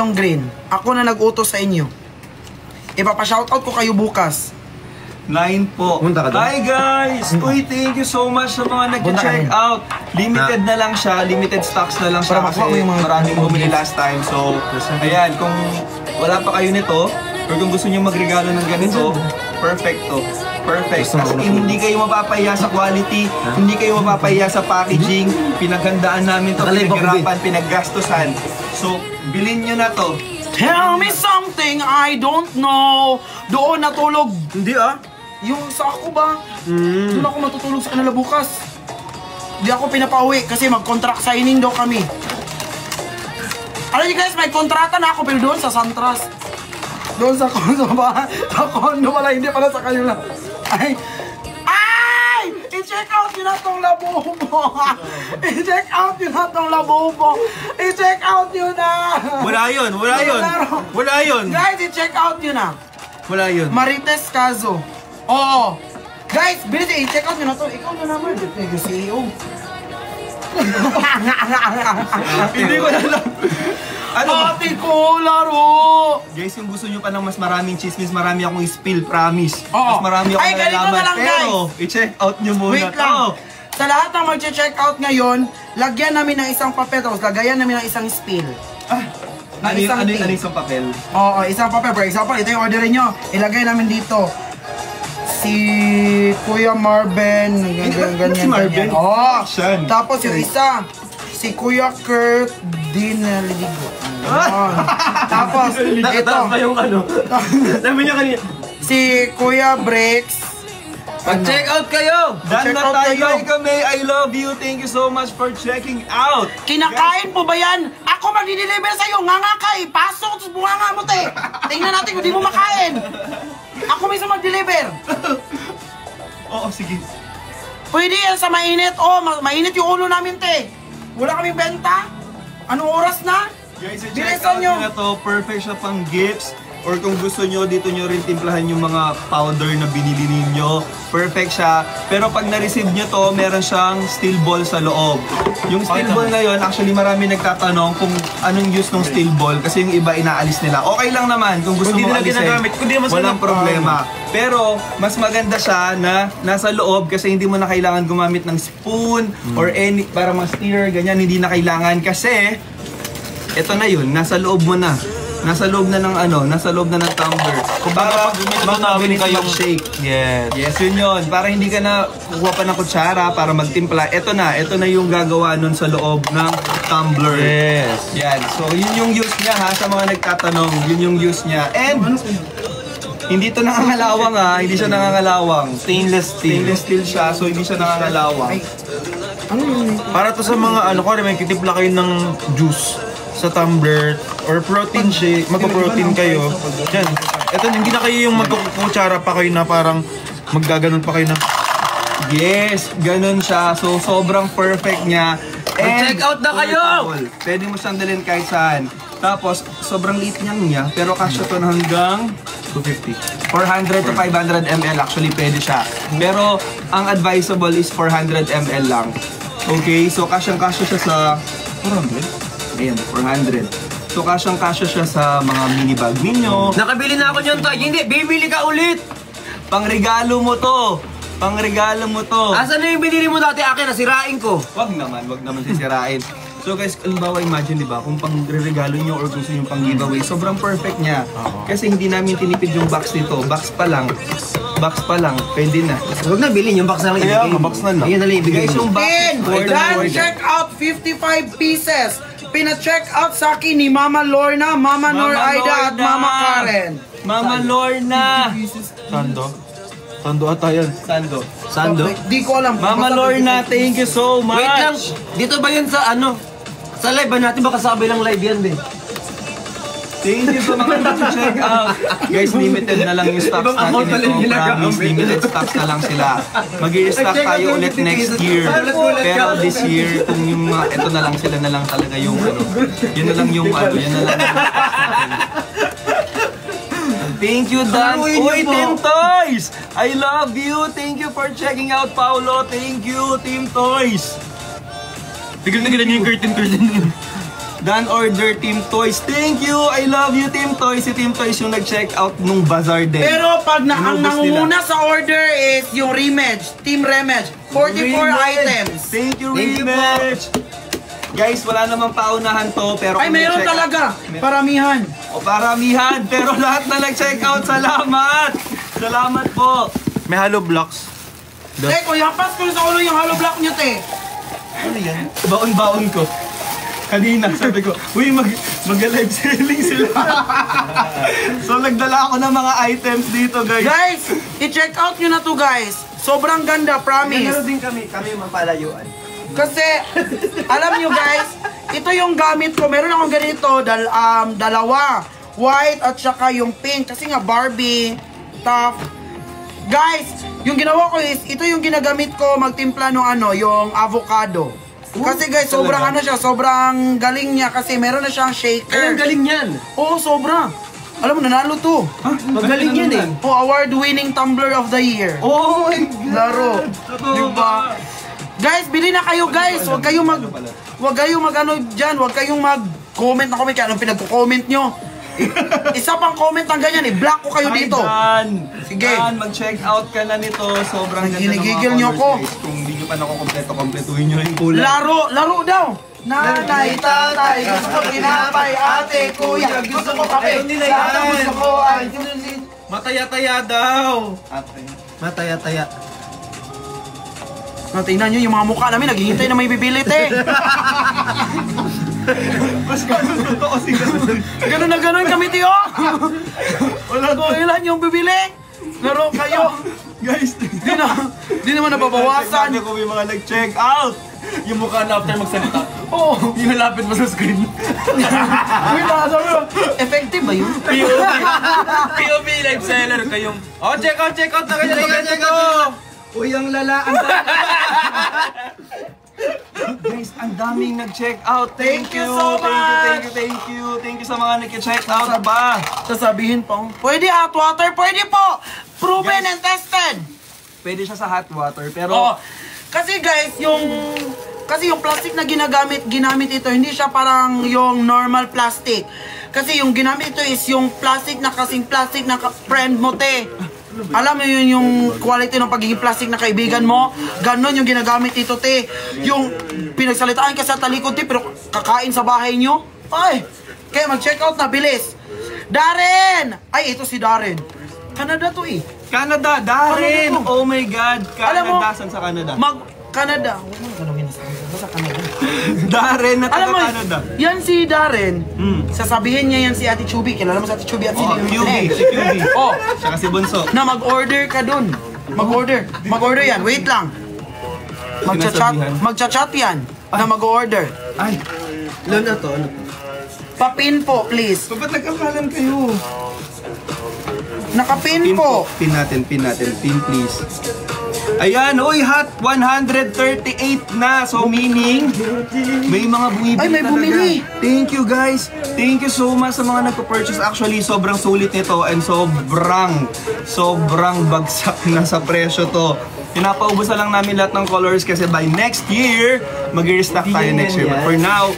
kayong green. Ako na nag-utos sa inyo. Ipapa-shoutout ko kayo bukas. 9 po. Hi guys! Uy, thank you so much sa mga nag-check out. Limited na lang siya, limited stocks na lang siya kasi maraming bumili last time. So, ayan, kung wala pa kayo nito, or kung gusto niyo magregalo ng ganito, perfect to. Perfect. As in, hindi kayo mapapahiya sa quality, hindi kayo mapapahiya sa packaging. Pinaghandaan namin to, pinaghirapan, pinaggastusan. So, bilhin nyo na to. Tell me something I don't know. Doon natulog. Hindi ah. Yung sa ako ba? Doon ako matutulog sa kanila bukas. Hindi ako pinapauwi kasi mag-contract signing daw kami. Alam niyo guys, may kontrata na ako pero doon sa Santras. Doon sa condo ba? Sa condo wala, hindi pala sa kanila. Ay! I-check out yun na tong labubo! I-check out yun na tong labubo! I-check out yun na! Wala yun, wala yun! Wala yun! Guys, i-check out yun na! Wala yun! Marites Cazo. Oo! Guys, bilis i-check out yun na to. Ikaw na naman. Yung CEO. Hindi ko alam. Ate ko, laro! Guys, kung gusto nyo pa ng mas maraming chismis, marami akong spill, promise. Oo. Mas marami akong nalalaman. Na lang, pero, i-check out nyo muna. Wait lang. Sa lahat ng mag-check out ngayon, lagyan namin ng isang papel, tapos lagayan namin ng isang spill. Ano isang papel? Oo, isang papel. For example, ito yung orderin nyo. Ilagay namin dito. Si Kuya Marvin, ganyan. Si Marvin? Oo. Action. Tapos yung isa, si Kuya Kurt Dinaligo. Tapos, ito. pa yung ano. Sabi niya kanina. Si Kuya Breaks. Mag-check out kayo! Done na tayo kami. I love you. Thank you so much for checking out. Kinakain po ba yan? Ako mag-deliver sa'yo. Nga nga kay. Pasok sa bunga mo, te. Tingnan natin kung di mo makain. Ako mismo mag-deliver. Oo, sige. Pwede yan sa mainit. Oh, mainit yung ulo namin, te. Wala kaming benta. Anong oras na? Guys, check out nyo na to. Perfect siya pang gifts. Or kung gusto nyo, dito nyo rin timplahan yung mga powder na binili ninyo. Perfect siya. Pero pag na-receive nyo to, meron siyang steel ball sa loob. Yung steel ball na yun, actually marami nagtatanong kung anong use ng steel ball. Kasi yung iba inaalis nila. Okay lang naman kung gusto mo alisin. Walang problema. Pero mas maganda siya na nasa loob kasi hindi mo na kailangan gumamit ng spoon or any para ma-stir, ganyan. Hindi na kailangan kasi ito na yun, nasa loob mo na. Nasa loob na ng ano, nasa loob na ng tumbler. Para mabilis mag-shake. Yes, yun. Para hindi ka na kukuha pa ng kutsara para magtimpla. Ito na yung gagawa nun sa loob ng tumbler. Yes. Yan. So, yun yung use niya ha, sa mga nagtatanong. Yun yung use niya. And, hindi ito nangangalawang ha, hindi siya nangangalawang. Stainless steel siya, so hindi siya nangangalawang. Para to sa mga ano ko, may kitipla kayo ng juice sa tumbler or protein shake, magpo-protein kayo. Yan. Ito, hindi na kayo yung magkukutsara pa kayo na parang maggaganon pa kayo na. Yes, ganun siya. So, sobrang perfect niya. Check out na kayo! Pwede mo siyang dalhin kahit saan. Tapos, sobrang liit niya, pero kasya to na hanggang 250. 400 to 500 ml actually pwede siya. Pero, ang advisable is 400 ml lang. Okay, so kasyang-kasya siya sa 400? Ayan, 400. So, kasyang-kasya siya sa mga mini bag ninyo. Nakabili na ako niyan, Tay. Hindi, bibili ka ulit! Pangregalo mo to! Pangregalo mo to! Asan na yung binili mo dati? Akin, nasirain ko. Wag naman sisirain. So guys, halimbawa imagine, di ba, kung pang-regalo nyo or gusto nyo pang-giveaway, sobrang perfect niya. Kasi hindi namin tinipid yung box nito. Box pa lang, pwede na. Huwag na bilhin yung box na lang ibigay. Box na lang. Ayan na lang ibigay. Guys, yung box, Dan, check out 55 pieces. Pina-check out sa akin ni Mama Lorna, Mama Noraida at Mama Karen. Mama Lorna! Sando ata yan. Sando? Di ko alam. Mama Lorna, thank you so much! Wait lang, dito ba yun sa ano? Sa live ba natin? Baka sabi lang live yan, be. Thank you sa mga nag-check out. Guys, limited na lang yung stocks natin ito. Promise, limited stocks na lang sila. Mag-i-stock tayo ulit next year. Pero this year, kung yung mga, ito na lang sila na lang talaga yung ano. Yun na lang yung ano, yun na lang yung thank you, Dan. Uy, Team Toys! I love you. Thank you for checking out, Paolo. Thank you, Team Toys. Tigil-tigilan niyo yung curtain. Dan order Team Toys. Thank you! I love you, Team Toys. Si Team Toys yung nag-check out nung bazaar din. Pero pag ang Inubos nila. nangunguna sa order is yung Remage, Team Remage. 44 items. Thank you, Thank you Remage! Guys, wala namang paunahan to, pero Ay, kung meron nag-check talaga. out- Paramihan. O paramihan, pero lahat na nag-check out, salamat! Salamat po! May hollow blocks. Te, kuya, pas ko sa ulo yung hollow block nyo, te. Ano yan? Baon-baon ko. Kanina, sabi ko, uy, mag-live selling sila. So, nagdala ako ng mga items dito, guys. Guys, i-check out nyo na to, guys. Sobrang ganda, promise. Meron din kami mapalayuan. Kasi, alam nyo guys, ito yung gamit ko. Meron akong ganito, dalawa. White at saka yung pink. Kasi nga, Barbie, tough. Guys, yung ginawa ko is, ito yung ginagamit ko magtimpla ng yung avocado. Kasi guys, sobrang sobrang galing niya kasi meron na siyang shaker. Ay, ang galing yan. Oo, sobra. Alam mo, nanalo to. Magaling yan eh. Oh, award-winning tumbler of the year. Oh my God. Laro. Diba? Guys, bili na kayo guys. Huwag kayong mag-ano dyan. Huwag kayong mag-comment na comment. Kaya anong pinag-comment nyo? Isa pang comment ng ganyan eh. Block ko kayo dito. Dan. Sige. Dan, mag-check out ka na nito. Sobrang ganda ng mga Ginigigil nyo colors, ko. guys. Kung hindi nyo pa nakukompleto-kompletuhin nyo na yung kulay. Laro daw. Nanay, tatay, gusto tinapay, ate, kuya, gusto ko kape. Lahat ang gusto ko ay... Mataya-taya daw. Mataya-taya. Tingnan nyo yung mga mukha namin. Naghihintay na may bibilit eh. Mas ganun totoo si ganun. Ganun na ganun kami, tiyo. Wala ko ilan yung bibili. Laro kayo. Guys, Di naman nababawasan. Sabi ko may mga nag-check out. Yung mukha na after magsalita. Oo. Yung malapit mo sa screen. Wait, sabi ko, effective ba yun? POV live seller kayong. Oh, check out na kayo. Check out. Uy, ang lala. Guys, ang daming nag-check out. Thank you so much. Thank you sa mga nag-check out ba. Sasabihin po, pwede hot water, pwede po. Proven and tested. Pwede siya sa hot water, pero Oh, kasi guys, yung plastic na ginamit ito, hindi siya parang yung normal plastic. Kasi yung ginamit ito is yung plastic na kasing plastic na friend mo, te. Alam mo yun yung quality ng pagiging plastic na kaibigan mo? Ganon yung ginagamit ito, te. Yung pinagsalitaan ka sa talikod, te, pero kakain sa bahay nyo? Ay, kaya mag-check out na, bilis. Darren! Ay, ito si Darren. Canada to eh. Canada, Darren! Canada to. Oh my God, Alam mo, Canada, saan sa Canada? Canada. Huwag mo ganawin na sa Canada. Darren na Alam mo, taga-Canada. yan si Darren, sasabihin niya yan si Ate Chubby. Kilala mo si Ate Chubby at si Oh, Lily QB, Montenegro. si QB. Oh, Tsaka si Bunso. na mag-order ka dun. Mag-order yan. Wait lang. Sinasabihan. Magchat-chat yan na mag-order. Ay, Ano to? Pa-pin po, please. ba't nagkakalan kayo? Naka-pin po. Pin natin, pin please. Ayan, uy, hot 138 na. So meaning, may mga bumibili Ay, may talaga. bumili. Thank you guys. Thank you so much sa mga nagpo-purchase. Actually, sobrang sulit nito and sobrang bagsak na sa presyo to. Pinapaubos na lang namin lahat ng colors kasi by next year, mag-restock tayo next year. But for now,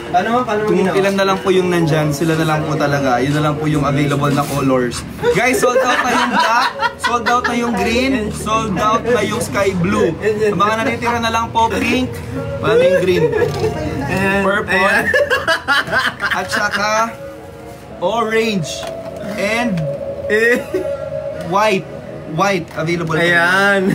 kung ilan na lang po yung nandyan, sila na lang po talaga. Yun na lang po yung available na colors. Guys, sold out na yung black, sold out na yung green, sold out na yung sky blue. Ang mga natitira na lang po, pink, wala na yung green, purple, at saka orange, and white. White, available. Ayan.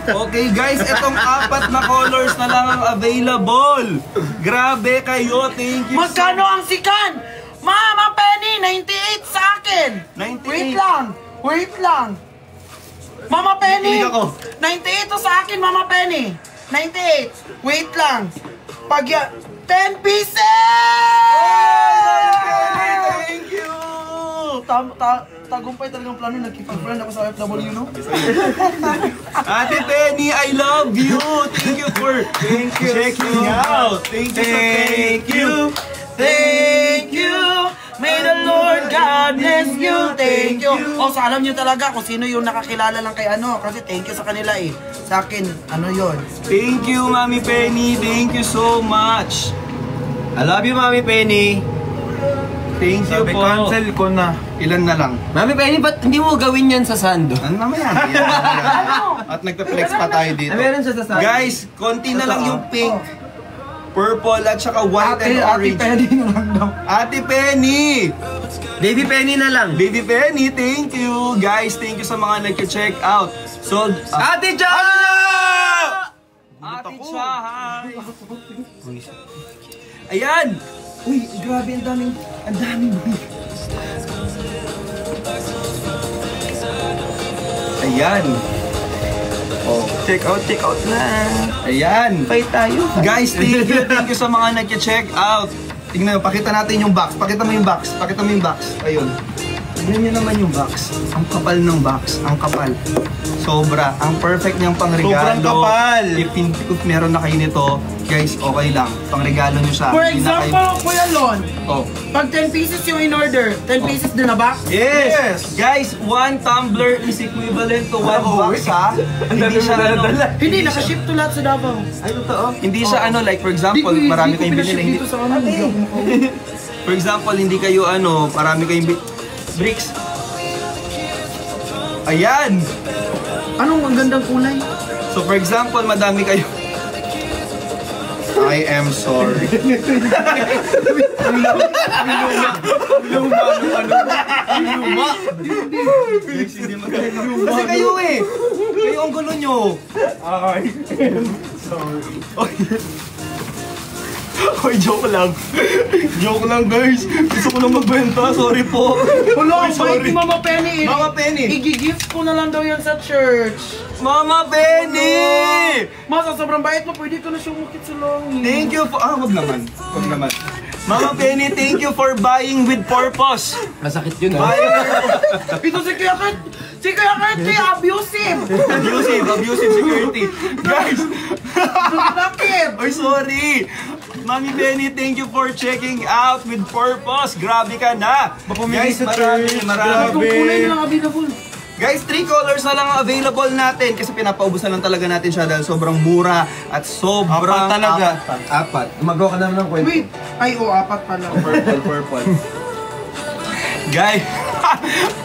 Okay guys, itong 4 na colors na lang ang available. Grabe kayo, thank you. Magkano ang sikan? Mama Penny, 98 sa akin. 98. Wait lang. Mama Penny, Kinig ako. 98 to sa akin, Mama Penny. 98. Wait lang. 10 pieces! Thank you! Tagumpay talagang plano, nagkipag-friend ako sa FW, no? Ate Penny, I love you! Thank you for checking out! Thank you! Thank you! May the Lord God bless you! Thank you! O, sa alam nyo talaga kung sino yung nakakilala lang kay ano. Kasi thank you sa kanila eh. Sa akin, ano yon. Thank you, Mami Penny! Thank you so much! I love you, Mami Penny. Thank you Sabi, po. cancel ko na. Ilan na lang? Mami Penny, ba't hindi mo gawin yan sa sando? Ano naman yan? Yan. At nagpe-flex pa tayo dito. Meron siya sa sando. Guys, konti na lang yung pink, purple at saka white and orange. Penny na lang daw. Ate Penny! Baby Penny na lang. Baby Penny, thank you! Guys, thank you sa mga nag-check out. Sold... Ate Cha! Ate Cha! Ayan! Uy, grabe, ang daming... Ayan! Oh, Check out na. ayan! Bye tayo. Guys, thank you sa mga nag-check out. Tingnan mo, pakita natin yung box. Pakita mo yung box. Ayun. Tingnan nyo naman yung box. Ang kapal ng box. Ang kapal. Sobra. Ang perfect niyang pangregalo. Sobrang kapal. If meron na kayo nito, guys, okay lang. Pangregalo nyo siya. For Hindi na kayo- example, Kuya Lon, Oh. pag 10 pieces yung in order, 10 pieces din na ba? Yes! Guys, 1 tumbler is equivalent to 1 box, ha? Hindi siya ano, Hindi, nakaship to lahat sa Davao. Ay, totoo. hindi siya ano, like for example, marami kayong binili. dito sa ano. For example, hindi kayo ano, marami kayong bricks. Ayan! Anong ang gandang kulay? So for example, madami kayo. I am sorry. Kasi kayo eh. Kayo ang gulo nyo. Oy, joke lang. Joke lang, guys. Gusto ko lang magbenta. Sorry po. Wala, ang sorry. bait ni Mama Penny. Mama Penny. Igi-gift ko na lang daw yan sa church. Mama Penny! Masa, sobrang bait mo. Pwede ka na sumukit sa langit. Thank you for... wag naman. Wag naman. Mama Penny, thank you for buying with purpose. Masakit yun, ha? Ito si Kuya Kurt. Si Kuya Kurt, abusive. Abusive security. Guys! Bakit? Ay, sorry! Mami Penny, thank you for checking out with purpose. Grabe ka na! Guys, marami. Kung kulay na lang available. Guys, 3 colors na lang ang available natin kasi pinapaubos na lang talaga natin siya dahil sobrang mura at sobrang... Apat talaga. Apat. Magawa ka naman ng kwento. Wait. Ay, apat pala. Purple. Guys,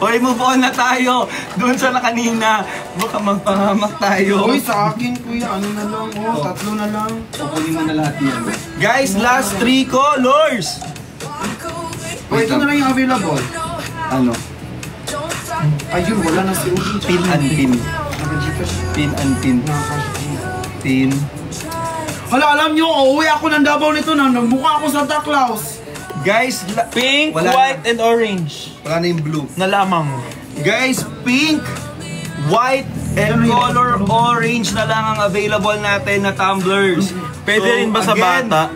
hoy, move on na tayo. Doon sa na kanina. Baka magpahamak tayo. Uy, sa akin, Kuya, ano na lang. Oh, 3 na lang. Kukunin mo na lahat yan. Guys, last 3 colors. Wait, ito na lang yung available. Ano? Ayun, wala na si Ubi. Pin and pin. Naka-Gcash. Pin and pin. Pin. Hala, alam nyo, uuwi ako ng Davao nito na nagmukha ako sa Santa Claus. Guys, Pink, wala white, na. and orange. Wala na yung blue. Na lamang. Guys, pink, white, and color orange na lang ang available natin na tumblers. Pwede rin ba sa bata?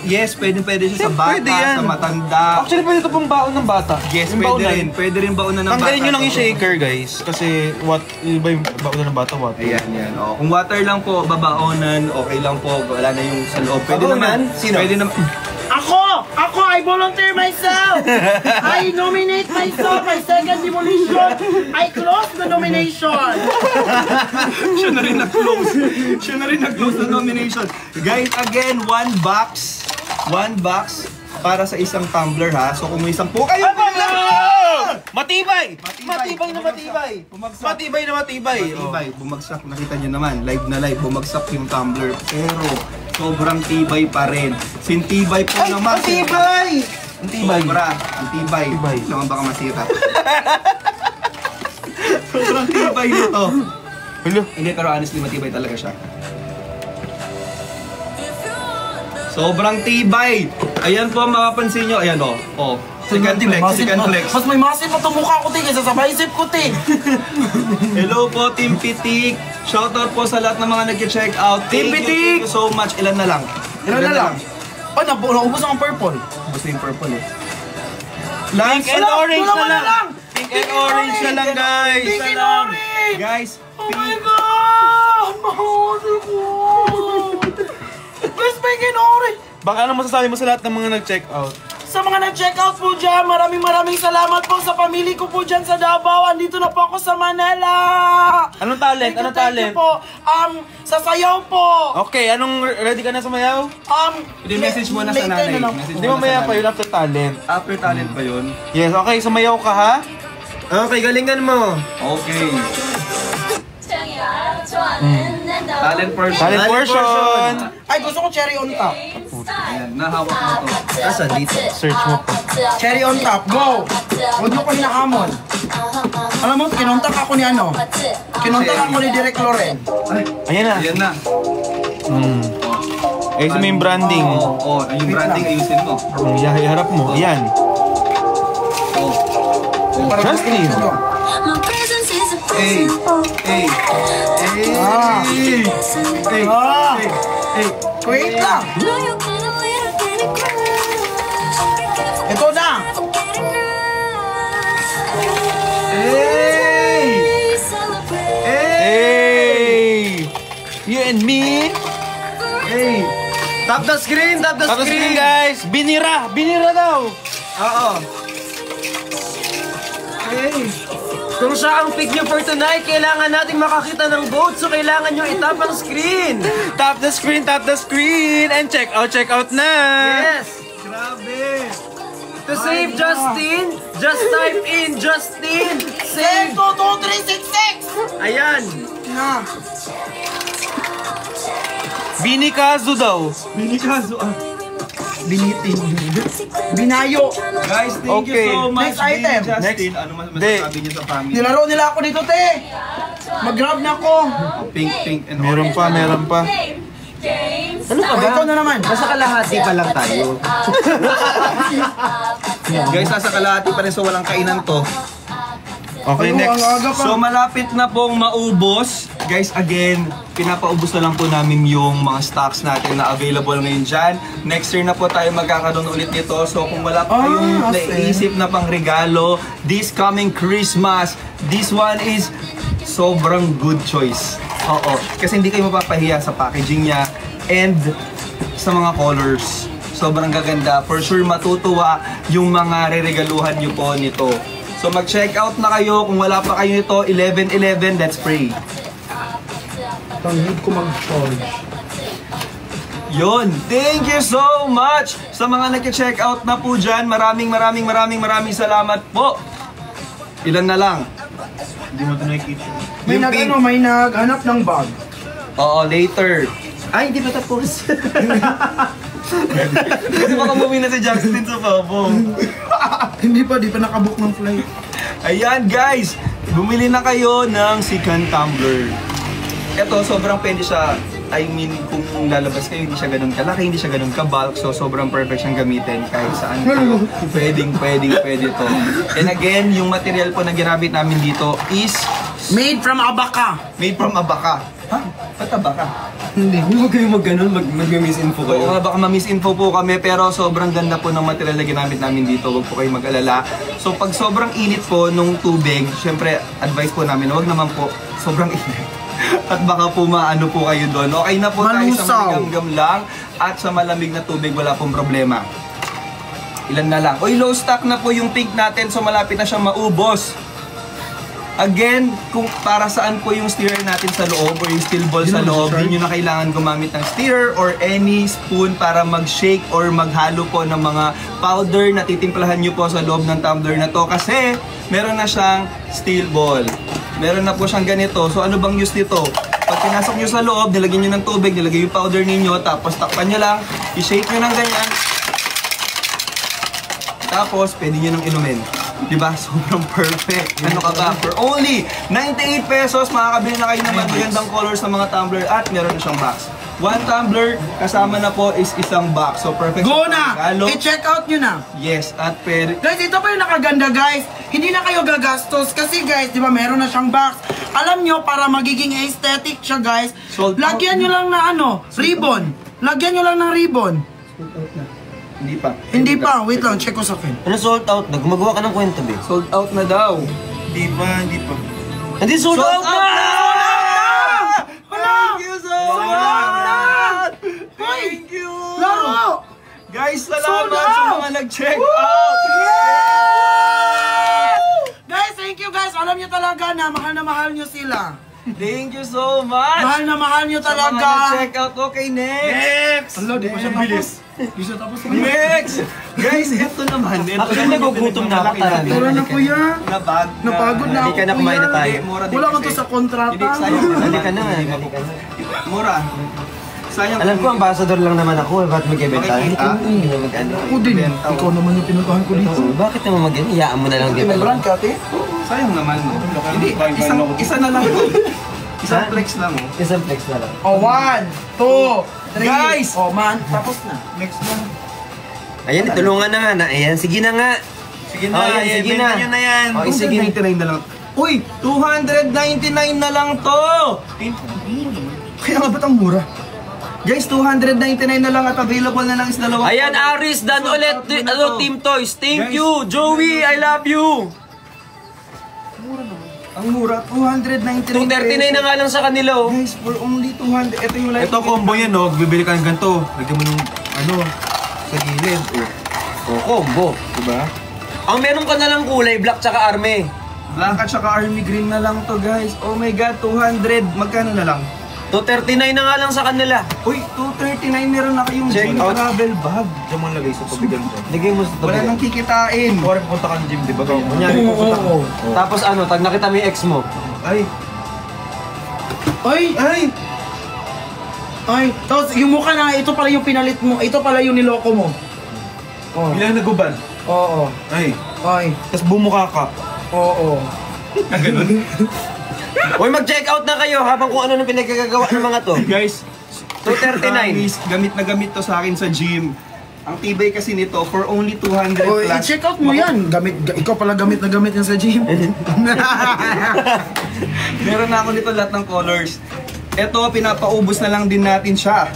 Yes, pwede siya sa bata, Pwede yan. sa matanda. Actually, pwede ito pang baon ng bata. Yes, Yung pwede baonan. rin. Pwede rin baunan ng bata. Tanggalin nyo lang yung shaker, guys. Kasi, iba yung baon ng bata, what? Ayan, yan. O, kung water lang po, babaonan, okay lang po. Wala na yung sa loob. Pwede naman. Sino? Pwede naman. Ako, I volunteer myself. I nominate myself, my second demolition. I close the nomination. Siya na rin nag-close. Siya na rin nag-close na nomination. Guys, again, 1 box. 1 box para sa isang tumbler, ha? So, kung may 10 kayo, Matibay! Matibay na matibay! Bumagsak. Matibay na matibay! Tibay, bumagsak. Nakita nyo naman, live na live, bumagsak yung tumbler. Pero, sobrang tibay pa rin. Sintibay po naman. Matibay! Ang tibay. Sobra, ang tibay. Tibay. Naman baka masira. Sobrang tibay nito. Hello? Hindi, pero honestly, matibay talaga siya. Sobrang tibay! Ayan po, mapapansin nyo. Ayan o. Oh. Second flex, second flex. Mas may massive pa itong mukha ko, te, kaysa sa bicep ko, te. Hello po, Team Pitik. Shoutout po sa lahat ng mga nag-check out. Team Thank Pitik! you so much. Ilan na lang? Ilan na lang? Ay, naubos ang purple. Gusto yung purple eh. Pink and orange na lang! Pink and orange na lang, guys. Pink and orange! Guys, Oh my God! Mahuli ko! Best pink and orange! Baka ano masasabi mo sa lahat ng mga nag-check out? sa mga nag-check out po dyan, maraming salamat po sa pamilya ko po dyan sa Davao. Andito na po ako sa Manila. Anong talent? Anong Thank you talent? po. Sa sayaw po. Okay, ready ka na sumayaw? I-message mo na sa nanay. Hindi mamaya pa yun after talent. After talent pa yun? Yes, okay, sumayaw ka ha? Okay, galingan mo. Okay. Talent person. Talent portion! Ay, gusto ko cherry on top. Ayan, nahawak mo to. Asan dito? Search mo pa. Cherry on top, go! Huwag niyo ko hinahamon. Alam mo, kinontak ako ni ano? Kinontak ako ni Direk Loren. Ayan na. Ayan na. Ayos mo yung branding. Oo, yung branding ayusin mo. Iharap mo. Ayan. Justin! Hey! Hey! Wait lang! Ito na! Hey! You and me? Hey! Tap the screen! Tap the Tapos screen! guys, binira! Binira daw! Oo. Hey! Kung siya ang pick nyo for tonight, kailangan nating makakita ng vote, so kailangan nyo itap ang screen! Tap the screen, and check out na! Yes! Grabe! To save Justin, just type in Justin! Save! 22366! Ayan! Na! Bini Kazu daw. Binikazo ah. Binitin. Binayo. Guys, thank Okay. you so much. Next item. Justin, Next. ano masasabi niyo sa family? Nilaro nila ako dito, te. Mag-grab na ako. Pink, and Meron pa. Ano ka ba? Ito na naman. Nasa kalahati pa lang tayo. Guys, nasa kalahati pa rin so walang kainan to. Okay, Ano, next. ang aga pa. So malapit na pong maubos. Guys, again, pinapaubos na lang po namin yung mga stocks natin na available ngayon dyan. Next year na po tayo magkakaroon ulit nito. So kung wala pa kayong naisip na pang regalo, this coming Christmas, this one is sobrang good choice. Oo, kasi hindi kayo mapapahiya sa packaging niya and sa mga colors. Sobrang gaganda. For sure matutuwa yung mga reregaluhan nyo po nito. So mag-check out na kayo. Kung wala pa kayo nito, 11/11, let's pray. Tanghid ko mag-charge. Yun, thank you so much sa mga nag-check out na po dyan. Maraming salamat po. Ilan na lang? Hindi mo ito nakikita. May Yung pink. may naghanap ng bag. Oo, later. Ay, hindi pa tapos. Kasi baka umuwi na si Justin sa pabong. Di pa nakabook ng flight. Ayan guys, bumili na kayo ng Sikan Tumbler. Ito, sobrang pwede siya. I mean, kung lalabas kayo, hindi siya ganun kalaki, hindi siya ganun kabulk. So, sobrang perfect siyang gamitin kahit saan kayo. Pwede to. And again, yung material po na ginamit namin dito is Made from Abaca. made from abaka. Ha? Ba't abaka? Hindi, huwag kayo mag-ganon, mag-misinfo Oo nga, baka ma-misinfo po kami, pero sobrang ganda po ng material na ginamit namin dito. Huwag po kayo mag-alala. So, pag sobrang init po nung tubig, syempre, advice po namin, huwag naman po sobrang init. At baka po maano po kayo doon. Okay na po tayo sa Malusaw. maligamgam lang at sa malamig na tubig, wala pong problema. Ilan na lang. Oy, low stock na po yung pink natin, so malapit na siyang maubos. Again, kung para saan po yung stirrer natin sa loob or yung steel ball sa loob, hindi nyo na kailangan gumamit ng stirrer or any spoon para mag-shake or maghalo po ng mga powder na titimplahan nyo po sa loob ng tumbler na to kasi meron na siyang steel ball. Meron na po siyang ganito. So ano bang use nito? Pag pinasok nyo sa loob, nilagyan nyo ng tubig, nilagay yung powder ninyo, tapos takpan nyo lang, i-shake nyo ng ganyan. Tapos, pwede nyo nang inumin. Diba? Sobrang perfect. Ano ka ba? For only 98 pesos, makakabili na kayo ng magagandang colors sa mga tumbler at meron na siyang box. One tumbler, kasama na po is isang box. So, perfect. Go sa na! pagkalo. I-check out nyo na. Yes, at pwede. Guys, ito pa yung nakaganda, guys. Hindi na kayo gagastos kasi, guys, di ba, meron na siyang box. Alam nyo, para magiging aesthetic siya, guys, Sold out. lagyan nyo lang na ribbon. Lagyan nyo lang ng ribbon. Hindi pa. Hindi pa. Wait lang, check ko sa akin. Ano sold out na? Gumagawa ka ng kwento, be. Sold out na daw. Hindi pa. Hindi sold out na! Wala! Thank you so Sold out na! much! Thank you! Laro! Guys, Sold salamat out! sa mga nag-check out! Guys, thank you guys. Alam nyo talaga na mahal nyo sila. Thank you so much! Mahal nyo Sa mga talaga. nag-check out. Okay, next! Hala, di pa siya tapos. Di siya tapos. Next! Guys, ito naman. Actually, nagugutom na ako, tara na. Tara na kuya. Nabag. Napagod na ako Halika na, kumain na kuya. tayo. Wala ko to sa kontrata. Hindi, sayang. Halika na. Mura. Sayang. Alam ko, ambassador lang naman ako. Ba't mag-event tayo? Hindi na mag-ano. Ako din. Ikaw naman yung pinuntahan ko dito. Bakit naman mag-ano? Iyaan mo na lang dito. Brand ka, ate? Sayang naman. Hindi, isa na lang ito. Isang flex lang. Isang flex na lang. Oh, 1, 2, 3. Guys! Oh, man. Tapos na. Next na. Ayan, tulungan na nga. Ayan, sige na nga. Sige Oh, yan, sige na. benta nyo na yan. Okay, sige. 299 na lang. Uy! 299 na lang to! Kaya nga ba't ang mura? Guys, 299 na lang at available na lang is dalawang. Ayan, Aris, dan ulit. Team Toys. Thank you. Joey, I love you. Ang mura, 299 239 na nga lang sa kanila, oh. Guys, for only 200. Ito yung live. Ito combo yan, no? Bibili ka ng ganito. Lagyan mo ng, sa gilid. Oh, combo. Diba? Ang meron ka na lang kulay, black tsaka army. Black at saka army green na lang to, guys. Oh my god, 200. Magkano na lang? 239 na nga lang sa kanila. Uy, 239 meron na kayong Check gym out. travel bag. Diyan mo lagay sa tubigan ko. Ligay mo sa Wala nang kikitain. Kuwari pupunta ka ng gym, di ba? Ganyan. Kunyari, pupunta ka. Tapos ano, tag nakita mo yung ex mo. Ay, Ay! ay! Ay! Tapos yung mukha na, ito pala yung pinalit mo. Ito pala yung niloko mo. Oh. Ilang naguban? Oo. Ay. Ay. Tapos bumuka ka. Oo. Uy, mag-check out na kayo habang kung ano nang pinagkagagawa ng mga to. Guys, 239. promise, gamit na gamit to sa akin sa gym. Ang tibay kasi nito for only 200 Oh, plus. i-check out mo yan. Ikaw pala gamit na gamit yan sa gym. Meron na ako nito lahat ng colors. Ito, pinapaubos na lang din natin siya.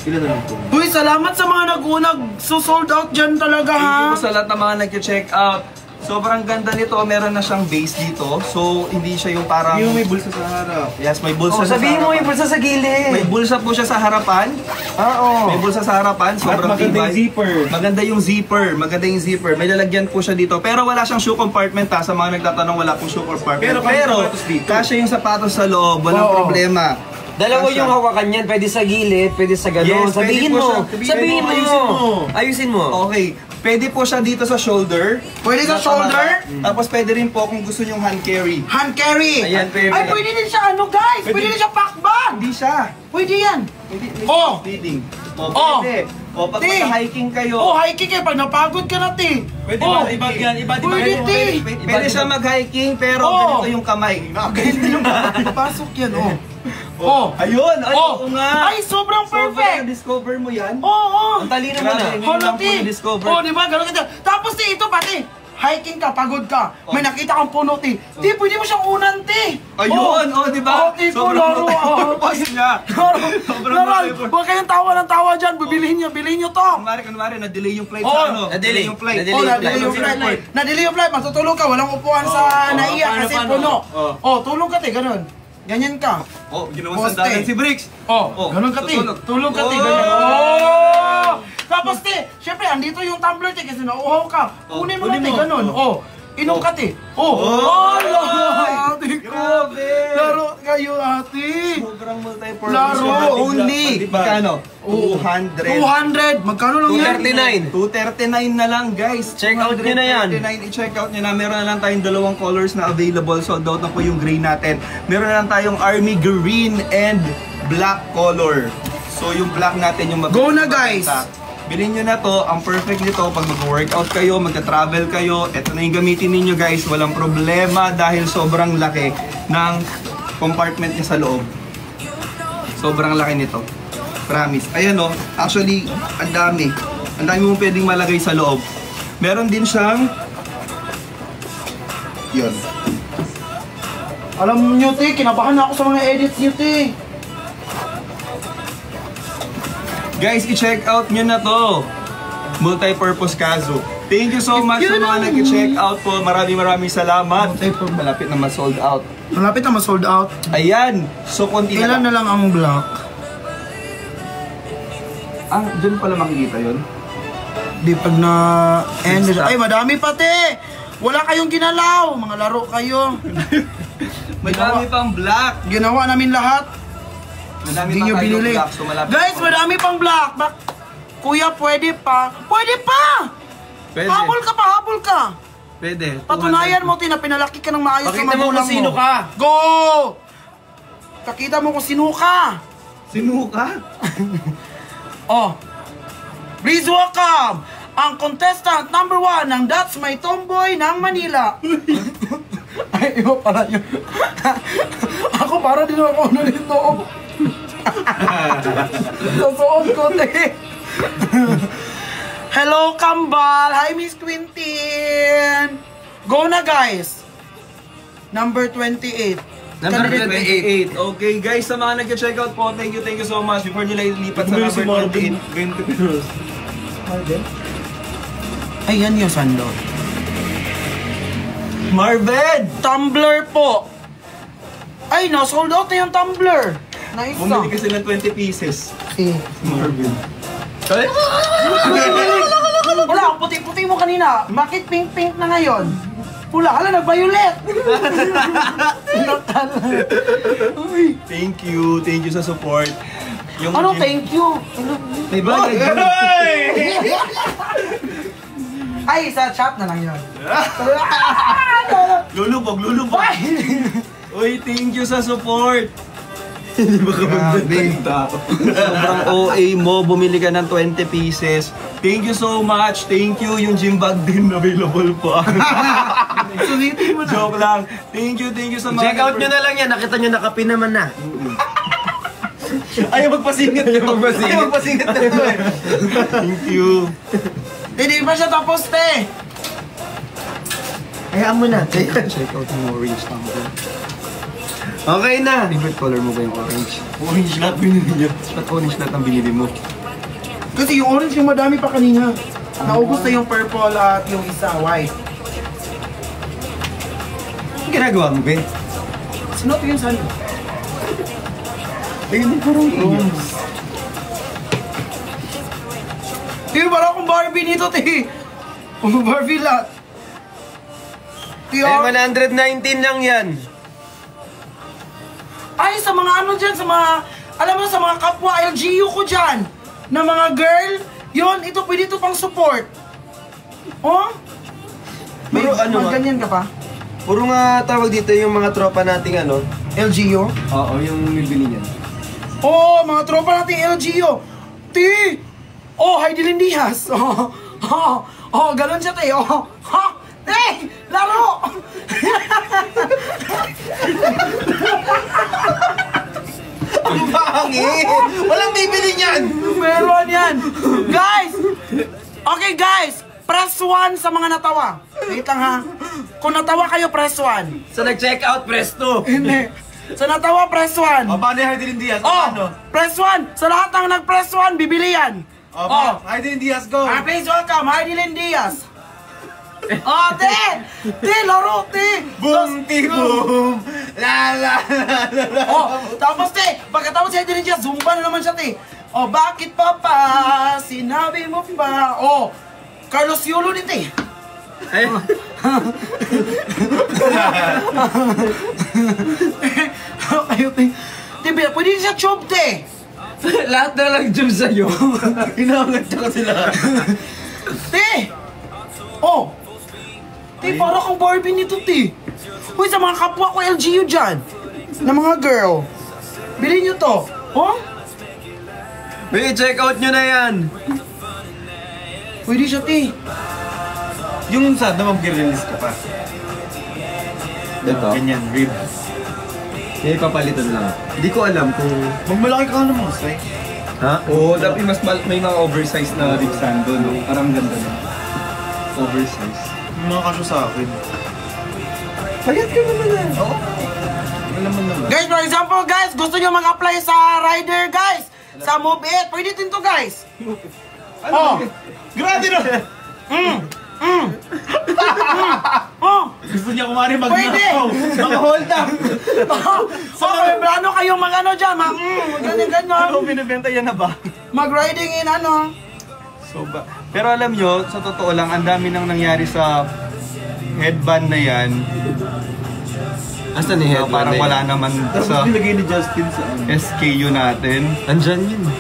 Ilan na lang po? Uy, salamat sa mga nag-unag sold out dyan talaga ha. Thank you sa lahat ng mga nag-check out. Sobrang ganda nito, meron na siyang base dito. So, hindi siya yung parang... Yung may bulsa sa harap. Yes, may bulsa Oh, sa sabihin mo harapan. yung bulsa sa gilid. May bulsa po siya sa harapan. Oo. May bulsa sa harapan, sobrang At maganda yung tibay. zipper. Maganda yung zipper, maganda yung zipper. May lalagyan po siya dito. Pero wala siyang shoe compartment ha. Sa mga nagtatanong, wala pong shoe compartment. Pero kasya yung sapatos dito. kasya yung sapatos sa loob, walang Oo. problema. Dalawa Kasya. yung hawakan yan, pwede sa gilid, pwede sa gano'n. Yes, Sabihin pwede po mo. siya. Sabihin mo. Ayusin mo. Ayusin mo. Okay, pwede po siya dito sa shoulder. Pwede sa shoulder? Tapos pwede rin po kung gusto nyong hand carry. Hand carry. Ayan, pwede. Ay, pwede din siya ano guys. Pwede din siya pack bag. Hindi siya. Pwede yan. Hindi, Oh! leading. Oh! Pwede. O, pag Ti. hiking kayo. Oh, hiking kayo. Pag napagod ka na, ti. Pwede Oh. ba? Ibag yan. Iba, di ba? Pwede, ti. Pwede siya mag-hiking pero Oh. ganito yung kamay. Ganito yung pasok yan, oh. Oh. Ayun! Ay, Oh. oo nga! Ay, sobrang perfect. Discover mo yan? Oo. Ang talino mo na. Grabe. Ngayon lang po na-discover. Oh, di ba? Ganun ka. Tapos ti, ito pati. Hiking ka, pagod ka. May nakita kang puno, ti. Ti, pwede mo siyang unan, ti. Ayun! Oh, di ba? Oh, ti ko, laro. multi-purpose niya. Sobrang Laro. multi-purpose. Huwag kayong tawa ng tawa dyan. Bilhin nyo to. Kunwari, na-delay yung flight Oh, sa ano? na-delay. yung flight. Na-delay. Oh, na-delay yung flight. Na-delay yung flight. Matutulog ka. Walang upuan sa naiya paano, kasi paano? puno. Oh. Oh, tulog ka, ti. Ganun. Ganyan ka. Oh, ginawang Poste. sandalan si Bricks. Oh, ganun ka, ti. tutulog. Tulog ka, ti. Oh! Ganyan. Oh! Tapos, ti, syempre, andito yung tumbler, ti, kasi nauuhaw ka. Oh, Kunin mo na, kunin ti, mo. ganun. Oh, inom ka, ti. Oh, Oh! ate ko. Grabe! Laro kayo, ate. Sobrang multi-purpose. Laro, yung only. Magkano? Oh, 200. 200. Magkano lang yan? 239. 239 na lang guys. Check out nyo na yan. 239, i-check out nyo na. Meron na lang tayong dalawang colors na available. Sold out na po yung gray natin. Meron na lang tayong army green and black color. So yung black natin yung Go na, guys! Bilhin nyo na to. Ang perfect nito pag mag-workout kayo, magta-travel kayo. Ito na yung gamitin ninyo guys. Walang problema dahil sobrang laki ng compartment niya sa loob. Sobrang laki nito. Promise. Ayan o. Actually, ang dami. Ang dami mong pwedeng malagay sa loob. Meron din siyang... Yun. Alam nyo, ti, kinabahan na ako sa mga edits nyo, ti. Guys, i-check out nyo na to. Multi-purpose Kazo. Thank you so much sa mga nag-check out po. Maraming salamat. Malapit na ma-sold out. Malapit na ma-sold out. Ayan. So, konti na Ilan lang. na lang ang black? Ah, dyan pala makikita yun. Di pag na end. Ay, madami pati. Wala kayong ginalaw. Mga laro kayo. Madami pang black. Ginawa namin lahat. Madami Hindi pa nyo tayong binili. black. So malapit Guys, pa. madami pang black. Kuya, pwede pa. Pwede pa! Pwede. Habol ka pa, habol ka. Pwede. Patunayan mo, Tina, pinalaki ka ng maayos sa Pakita mo magulang kung sino ka. Go! Pakita mo kung sino ka. Sino ka? Oh, please welcome ang contestant number 1 ng That's My Tomboy ng Manila. Ay, iba pala yun. Ako para din ako na nito. Sa suot ko, te. Hello, Kambal. Hi, Miss Quintin. Go na, guys. Number 28. Number Candidate 28. Okay guys, sa mga nag-check out po, thank you so much. Before nila ilipat sa number 28. 20 pesos. Ay, yan yung sando. Marvin! Tumbler po. Ay, no, sold out na yung tumbler. Nice. Bumili kasi ng 20 pieces. Eh. Marvin. Wala, ang puti-puti mo kanina. Bakit pink-pink na ngayon? Pula, hala, nag-violet. Uy. Thank you sa support. Yung Ano, gym- thank you. May bagay. Ay, sa chat na lang yun. Lulubog. Uy, thank you sa support. Grabe. Sobrang OA mo, bumili ka ng 20 pieces. Thank you so much. Thank you. Yung gym bag din available po. Sulitin mo na. Joke lang. Thank you sa mga... Check out nyo na lang yan. Nakita nyo nakapin naman na. Ayaw magpasingit. Ayaw magpasingit na ito eh. Thank you. Hindi pa siya tapos, te. Hayaan mo na. Check out yung orange tumbler. Okay na. Favorite color mo ba yung orange? Orange lahat binili niya. Ba't orange lahat ang binili mo? Kasi yung orange yung madami pa kanina. Naubos na yung purple at yung isa white. Ang ginagawa mo, Ben? Sinot yun saan? Ayun, parang Tiyo, parang akong Barbie nito, te. Barbie lahat. Tiyo, Eh, 119 lang yan. ay, sa mga ano dyan, sa mga, alam mo, sa mga kapwa LGU ko dyan, na mga girl, yun, ito, pwede ito pang support. Oh? May, Pero ano may nga? ganyan ka pa? Puro nga tawag dito yung mga tropa nating ano. LGU? Oo, yung bibili niyan. Oh, mga tropa nating LGU. Ti! Oh, Heidelin Diaz. Oh, ganun siya, te. Oh, ha! Te! Laro! Ang pangit! Walang bibili niyan! Meron yan! Guys! Okay, guys! Press 1 sa mga natawa. Wait lang, ha? Kung natawa kayo, press 1. So nag-check out, press 2. Hindi. Sa natawa, press 1. O, paano yung Heidelin Diaz? O, Oh! paano? Press 1! Sa lahat ng nag-press 1, bibili yan. O, paano? Heidelin Diaz, go! Please welcome, Heidelin Diaz. Oh, te! Te, laro, te! Boom, ti, boom! La, la, la, la, la. Oh, tapos te, pagkatapos si Heidelin Diaz, zumba na naman siya, te. Oh, bakit pa pa? Sinabi mo pa. Oh, Carlos Yulo ni te. Ay, Kayo, te. Te, pwede siya chub, te. lahat na lang dyan sa'yo. Inaangat niya kasi lahat. Te! Oh! Te, para kang Barbie nito, te. Uy, sa mga kapwa ko LGU dyan, na mga girl, bilhin nyo to. Oh? May check out nyo na yan. Pwede siya, te. Yung sana mag-release ka pa. Ito? Ganyan, rib. May papalitan lang. Hindi ko alam kung... Magmalaki ka naman, Sai. Ha? Oo, dapat may mga oversized na rib sando, no? Parang ganda na. Oversized. Yung mga kasyo sa akin. Payat ka naman yan. Oo. Naman. Guys, for example, guys, gusto nyo mag-apply sa rider, guys. Sa Move It, pwede din to, guys. Oh. Grabe na! Oh. Gusto niya kumari Pwede. mag-nakaw. Mag-hold up. So, membrano kayong mag-ano dyan, ganyan-ganyan. Ano, binibenta yan na ba? Mag-riding in ano. So, pero alam nyo, sa totoo lang, ang dami nang nangyari sa headband na yan. Asan ni headband? Parang wala naman sa nilagay ni Justin sa SKU natin. Andyan yun.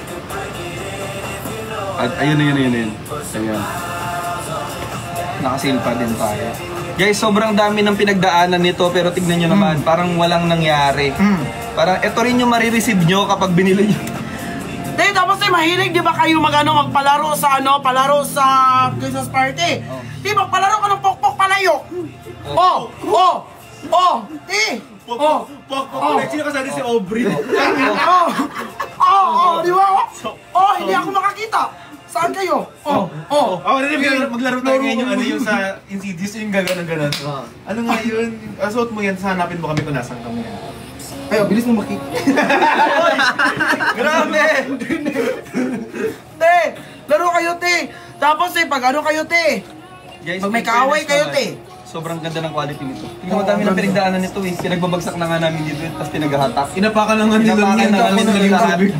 At ayun. Ayan. Nakasil pa din tayo. Guys, sobrang dami ng pinagdaanan nito pero tignan nyo naman, parang walang nangyari. Parang ito rin yung marireceive nyo kapag binili nyo. Di, tapos mahilig, di ba kayo magpalaro sa Christmas party? Di, magpalaro ka ng pokpok palayok. Di. Sino kasali si Aubrey? Di ba? Hindi ako makakita. Saan kayo? Maglaro tayo ngayon yung sa Insidious yung gano'n. Ano nga yun? Suot mo yan, hanapin mo kami kung nasan kami yan. Ay, bilis mo makita. Grabe! Te, laro kayo, te. Tapos, pag ano kayo, te. Guys, Pag may kaaway kayo, te. Sobrang ganda ng quality nito. Tingnan mo dami ng pinagdaanan nito eh. Pinagbabagsak na nga namin dito tapos pinaghahatak. Inapakan na nga nila lahat.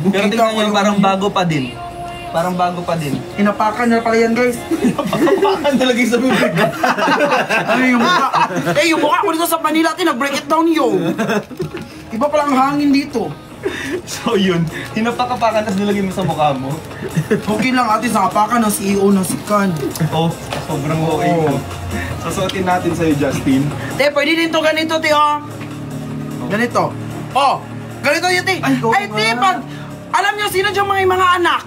Pero tingnan nyo, parang bago pa din. Inapakan na pala yan, guys. Inapakan talaga yung sa bibig. Ano yung mukha? Yung mukha ko dito sa Manila, nag-break it down yo. Iba palang hangin dito. So yun, hinapak-apakan tapos nilagay mo sa mukha mo. Okay lang ate, sa apakan ng CEO ng Sikan. Sobrang okay mo. Sasuotin natin sa'yo, Justin. Te, pwede din to ganito, te, Ganito. Ganito yun, te. Ay, te, pag, alam nyo, sino dyan mga anak?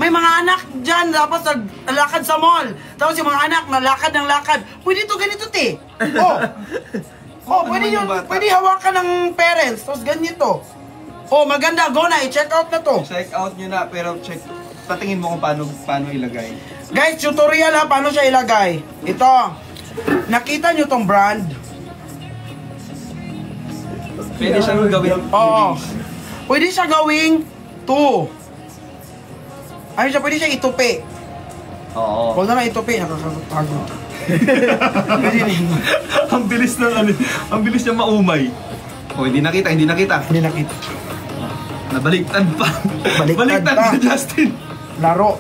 May mga anak dyan, tapos naglalakad sa mall. Tapos yung mga anak, nalakad ng lakad. Pwede to ganito, te. Pwede yun. Pwede hawakan ng parents. Tapos ganito. Maganda. Go na. I-check out na to. Check out nyo na, pero patingin mo kung paano ilagay. Guys, tutorial ha. Paano siya ilagay. Ito. Nakita nyo tong brand? Pwede siyang gawin. Pwede siya gawing 2. Pwede siya itupi. Oo. Huwag na lang itupi. Nakakapagod. Ang bilis niya maumay. Hindi nakita. Hindi nakita. Nabaliktad pa. Baliktad pa, Justin. Laro.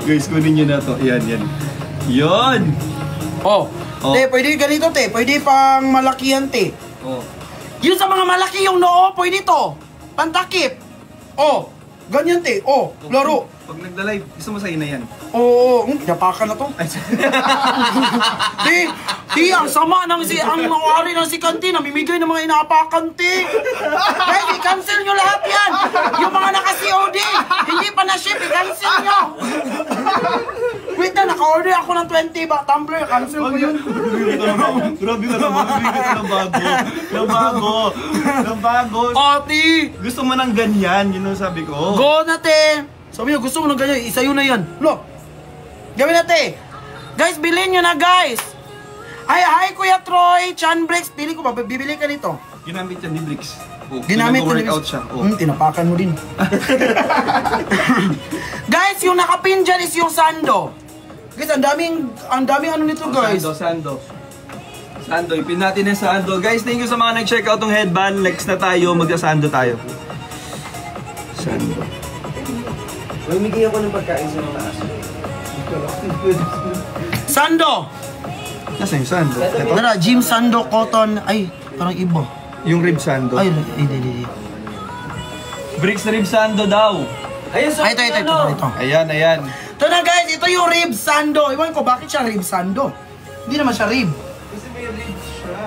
Guys, kunin nyo na to. Yan. Yun! Te, pwede ganito, te. Pwede pang malaki yan, te. Yung sa mga malaki yung noo, pwede to. Pantakip. Ganyan, te. Laro. Pag nagda-live, gusto mo sa'yo na yan. Napakan na to. Di, ang sama ang nangyari ng si Kanti, namimigay ng mga inaapakan, te. Guys, i-cancel nyo lahat yan. Yung mga naka-COD, hindi pa na-ship, i-cancel nyo. Wait na, naka-order ako ng 20 ba? Tumbler, cancel ko yun. Grabe ka naman, bibigyan ka ng bago. Ti. Gusto mo ng ganyan, yun ang sabi ko. Go na, te. Sabi nyo, gusto mo ng ganyan, isayo na yan. Gawin na, te. Guys, bilhin nyo na, guys. Hi, Kuya Troy, Chan Bricks. Pili ko ba, bibili ka nito. Ginamit yan ni Bricks. Ginamit ko workout siya. Tinapakan mo din. Guys, yung nakapin dyan is yung sando. Guys, ang daming ano nito, guys. Sando. Ipin natin yung sando. Guys, thank you sa mga nag-check out ng headband. Next na tayo, magsa-sando tayo. Sando. Mamigay ako ng pagkain sa mga aso. Sando. Nasaan yung sando? Tara, Jim Sando Cotton. Ay, parang iba. Yung rib sando. Ay, hindi. Bricks rib sando daw. Ayun, so, Ito. Ayan. Ito na, guys, ito yung rib sando. Iwan ko, bakit siya rib sando? Hindi naman siya rib.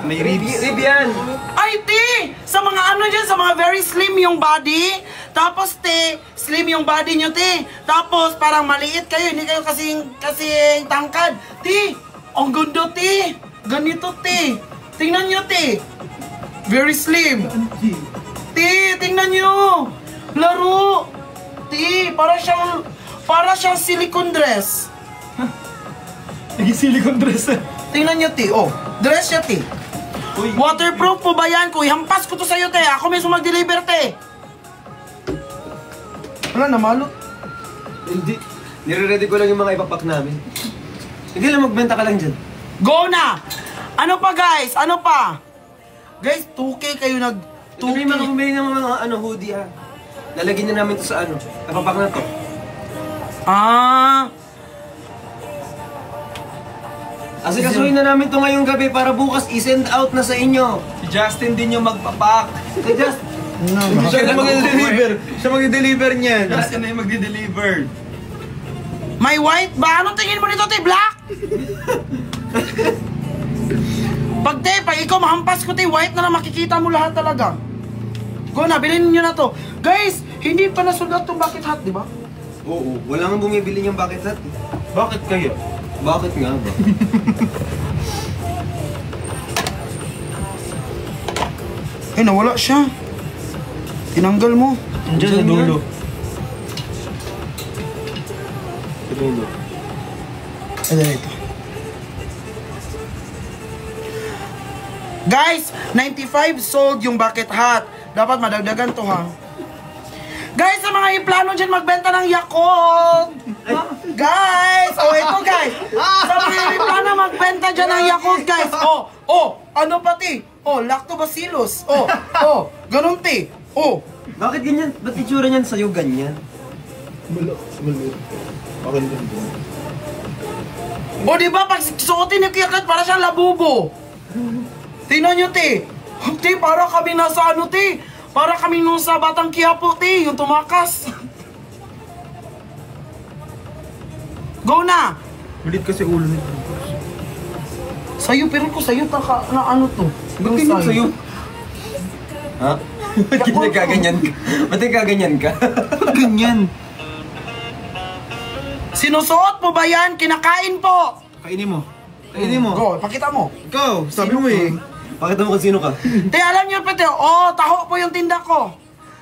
May ribs. Rib yan. Ay, te! Sa mga ano dyan, sa mga very slim yung body. Tapos, te, slim yung body nyo, te. Tapos, parang maliit kayo. Hindi kayo kasing tangkad. Te, ang ganda, te. Ganito, te. Tingnan nyo, te. Very slim. Te, tingnan nyo. Laro. Te, para siyang silicone dress. Naging silicone dress. Tingnan nyo, te. Dress siya, te. Waterproof po ba yan? Kuy, hampas ko to sa'yo, te. Ako mismo mag-deliver, te. Wala, namalot. Hindi. Nire-ready ko lang yung mga ipapak namin. Sige lang, magbenta ka lang dyan. Go na! Ano pa, guys? Ano pa? Guys, 2K kayo nag... Ito na yung mga bumili ng mga hoodie ha. Lalagyan na namin ito sa ipapak na to. Ah, Asikasuhin na namin to ngayong gabi para bukas i-send out na sa inyo. Si Justin din yung magpapak. Siya na mag-deliver. Siya mag-deliver niyan. Justin na yung magdi-deliver. may white ba? Anong tingin mo nito, te? Black? Pag ikaw mahampas ko, te, white na lang makikita mo lahat talaga. Go na, bilhin nyo na to. Guys, hindi pa nasulat tong bucket hat, di ba? Oo, wala nga bumibili niyang bucket hat. Bakit kaya? Bakit nga ba? Eh, nawala siya. Tinanggal mo. Diyan sa dulo. Sa dulo. Ayan ito. Guys, 95 sold yung bucket hat. Dapat madagdagan to, ha? Guys, sa mga plano dyan magbenta ng Yakult. Guys, ito guys. Sa mga plano magbenta dyan ng Yakult, guys. Ano pati? Lactobacillus. Ganun ti. Bakit ganyan? Ba't itsura niyan sa'yo ganyan? Okay din. Diba pag suotin ni Kuya Kat, para siyang labubo. Tingnan nyo, ti. Ti, para kami nasa ano, ti. Para kami nung sa Batang Quiapo, ti. Yung tumakas. Go na! Malit kasi ulo nito. Sa'yo, pero ko sa'yo, na ano to? Ba't ganyan sa'yo? Ha? Ba't nagkaganyan ka? Ba't nagkaganyan ka? Ba't ganyan? Sinusuot mo ba yan? Kinakain po! Kainin mo. Kainin mo. Go, pakita mo. Ikaw, sabi mo eh. Pakita mo kung sino ka. Te, alam nyo pati, taho po yung tinda ko.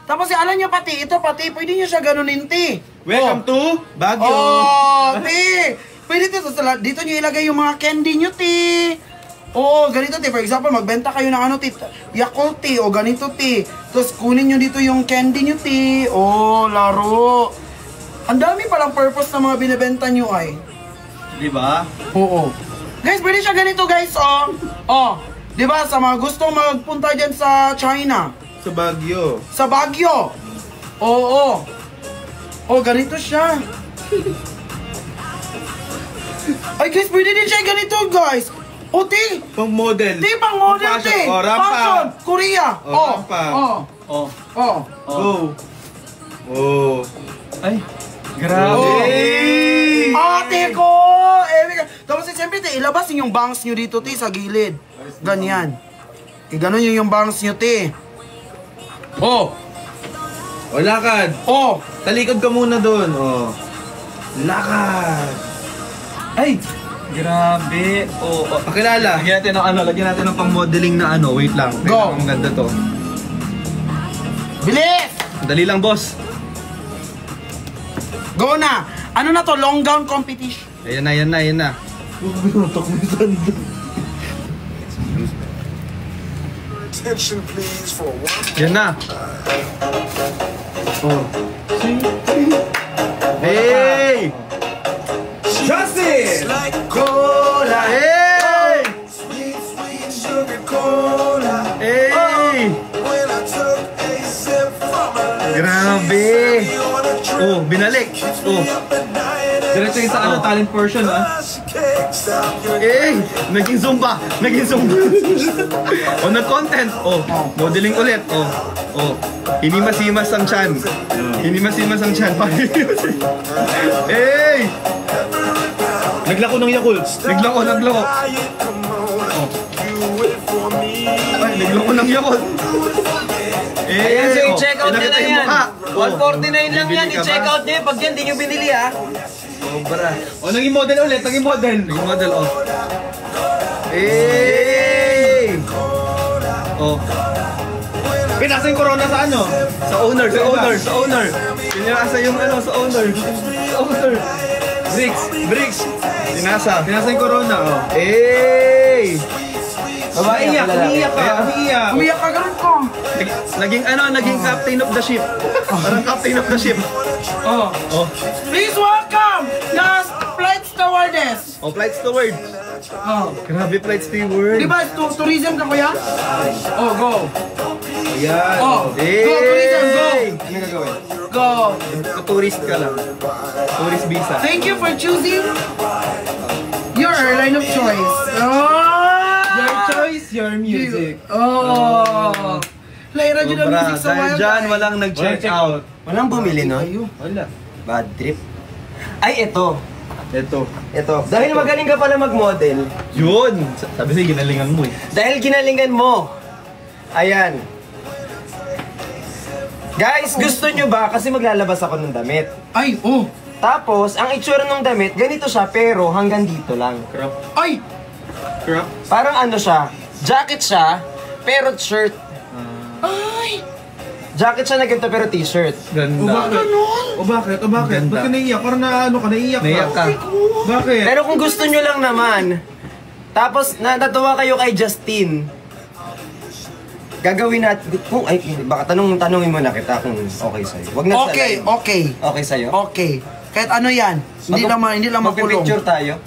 Tapos alam nyo pati, ito pati, pwede nyo siya ganunin, ti. Welcome to Baguio. Ti. Pwede dito nyo ilagay yung mga candy nyo, ti. Ganito, ti. For example, magbenta kayo ng ano, ti. Yakult, ti. Ganito, ti. Tapos kunin nyo dito yung candy nyo, ti. Laro. Ang dami palang purpose ng mga binibenta nyo ay. Diba? Oo. Guys, pwede siya ganito, guys, Diba, sa mga gustong magpunta dyan sa China. Sa Baguio. Sa Baguio. Ganito siya. Ay, guys, pwede din siya ganito, guys. Ti. Pang model. Ti, pang model, Pang ti. fashion. Rampa. Fashion. Korea. Rampa. Go. Ay, grabe. Ate ko! Tapos siyempre, ti, ilabas yung bangs nyo dito, ti, sa gilid. Ganyan. Ganon yung bangs nyo, ti. Lakad. Talikod ka muna doon. Lakad. Ay, grabe. Pakilala. Lagyan natin ng pang-modeling na ano. Wait lang. Go. Ang ganda to. Bilis! Dali lang, boss. Go na! Ano na to? Long gown competition. Ayan na. Attention please for one. Yan na. Hey! Justin! Like Cola! Hey! sweet, sweet sugar cola. Hey! When I took a sip from a little Grabe! on a trip, Binalik. up at night and Diretso yung sa talent portion, she can't stop your Naging Zumba. Nag-content. Modeling ulit. Hinimas-himas ang chan. Hey! Naglako ng Yakult. Naglako. diet. Come on, you wait for me. Ay, naglako ng Yakult. Ayan, so i-check out nyo na yan. $149 $149 lang yan, i-check out nyo. Pag yan, di nyo binili ha. Naging model ulit. Naging model. Hey! Pinasa yung corona sa ano? Sa owner. Pinasa yung sa owner. Bricks. Pinasa yung corona, Hey! Umiiyak ka. Umiyak ka ganun ko. Naging captain of the ship. Parang captain of the ship. Please welcome the flight stewardess. Flight steward. Grabe, flight steward. Di ba, tourism ka kuya? Go. Ayan. Oh, go, tourism, go! Ano gagawin? Go! Tourist ka lang. Tourist visa. Thank you for choosing your airline of choice. Your choice, your music. Oh! Laira dyan ang Sobra. music sa Dahil wild. dyan, walang nag-check out. Walang bumili, no? Wala. Bad trip. Ay, ito. Ito. Dahil magaling ka pala mag-model, Yun! Sabi sa'yo, ginalingan mo eh. dahil ginalingan mo, ayan. Guys, gusto nyo ba? Kasi maglalabas ako ng damit. Ay, oh! Tapos, ang itsura ng damit, ganito siya, pero hanggang dito lang. Ay! Parang ano siya, jacket siya, pero shirt. Ay! Jacket siya na ganito, pero t-shirt. Ganda. O bakit? Ba't ka naiiyak? Parang naiiyak Naiyak ka. Bakit? Pero kung gusto nyo lang naman, tapos natuwa kayo kay Justin, gagawin natin, kung, ay, baka tanungin mo na kita kung okay sa'yo. Wag na sa Okay, live. okay. Okay sa'yo? Okay. Kahit ano yan. Hindi lang makulong. Magpipicture tayo.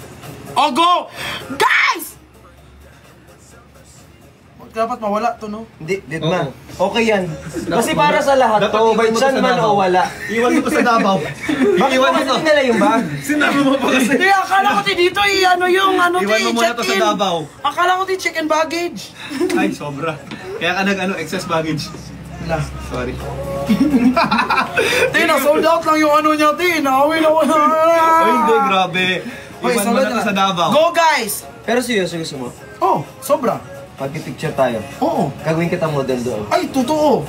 Oh, go! Guys! Dapat mawala to, no? Hindi, ba? Okay yan. Kasi para sa lahat Dapat to, iwan by mo to chan sa man Davao. o wala. Iwan mo to sa Davao. Bakit Iwan mo mo kasi to. dinala yung bag? Sinabi mo pa kasi. Hindi, akala ko dito yung Iwan mo muna to sa check-in. Davao. Akala ko check-in baggage. Ay, sobra. Kaya ka excess baggage. Wala. Sorry. Tina, sold out lang yung ano niya, Tina. Awin na wala. Ay, hindi, grabe. Okay, Iwan mo na to sa Davao. Go, guys! Pero seryoso gusto mo? Oh, sobra. Magpipicture tayo. Oo. Gagawin kita model doon. Ay, totoo.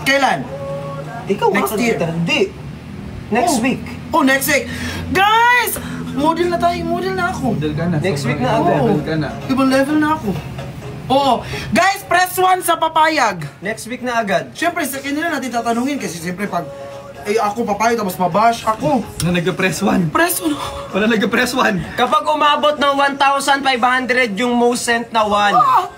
Kailan? Ikaw Next year. Hindi. Next Oh. week. Oh, next week. Guys! Model na tayo. Model na ako. Model ka na. Next week na Oo. agad. ka na. Ibang level na ako. Oo. Guys, press 1 sa papayag. Next week na agad. Siyempre, sa kanila natin tatanungin kasi siyempre pag ako papayag tapos mabash ako. Na nagka-press 1. Press 1. Wala nagka-press 1. Kapag umabot ng 1,500 yung most sent na one. Ah!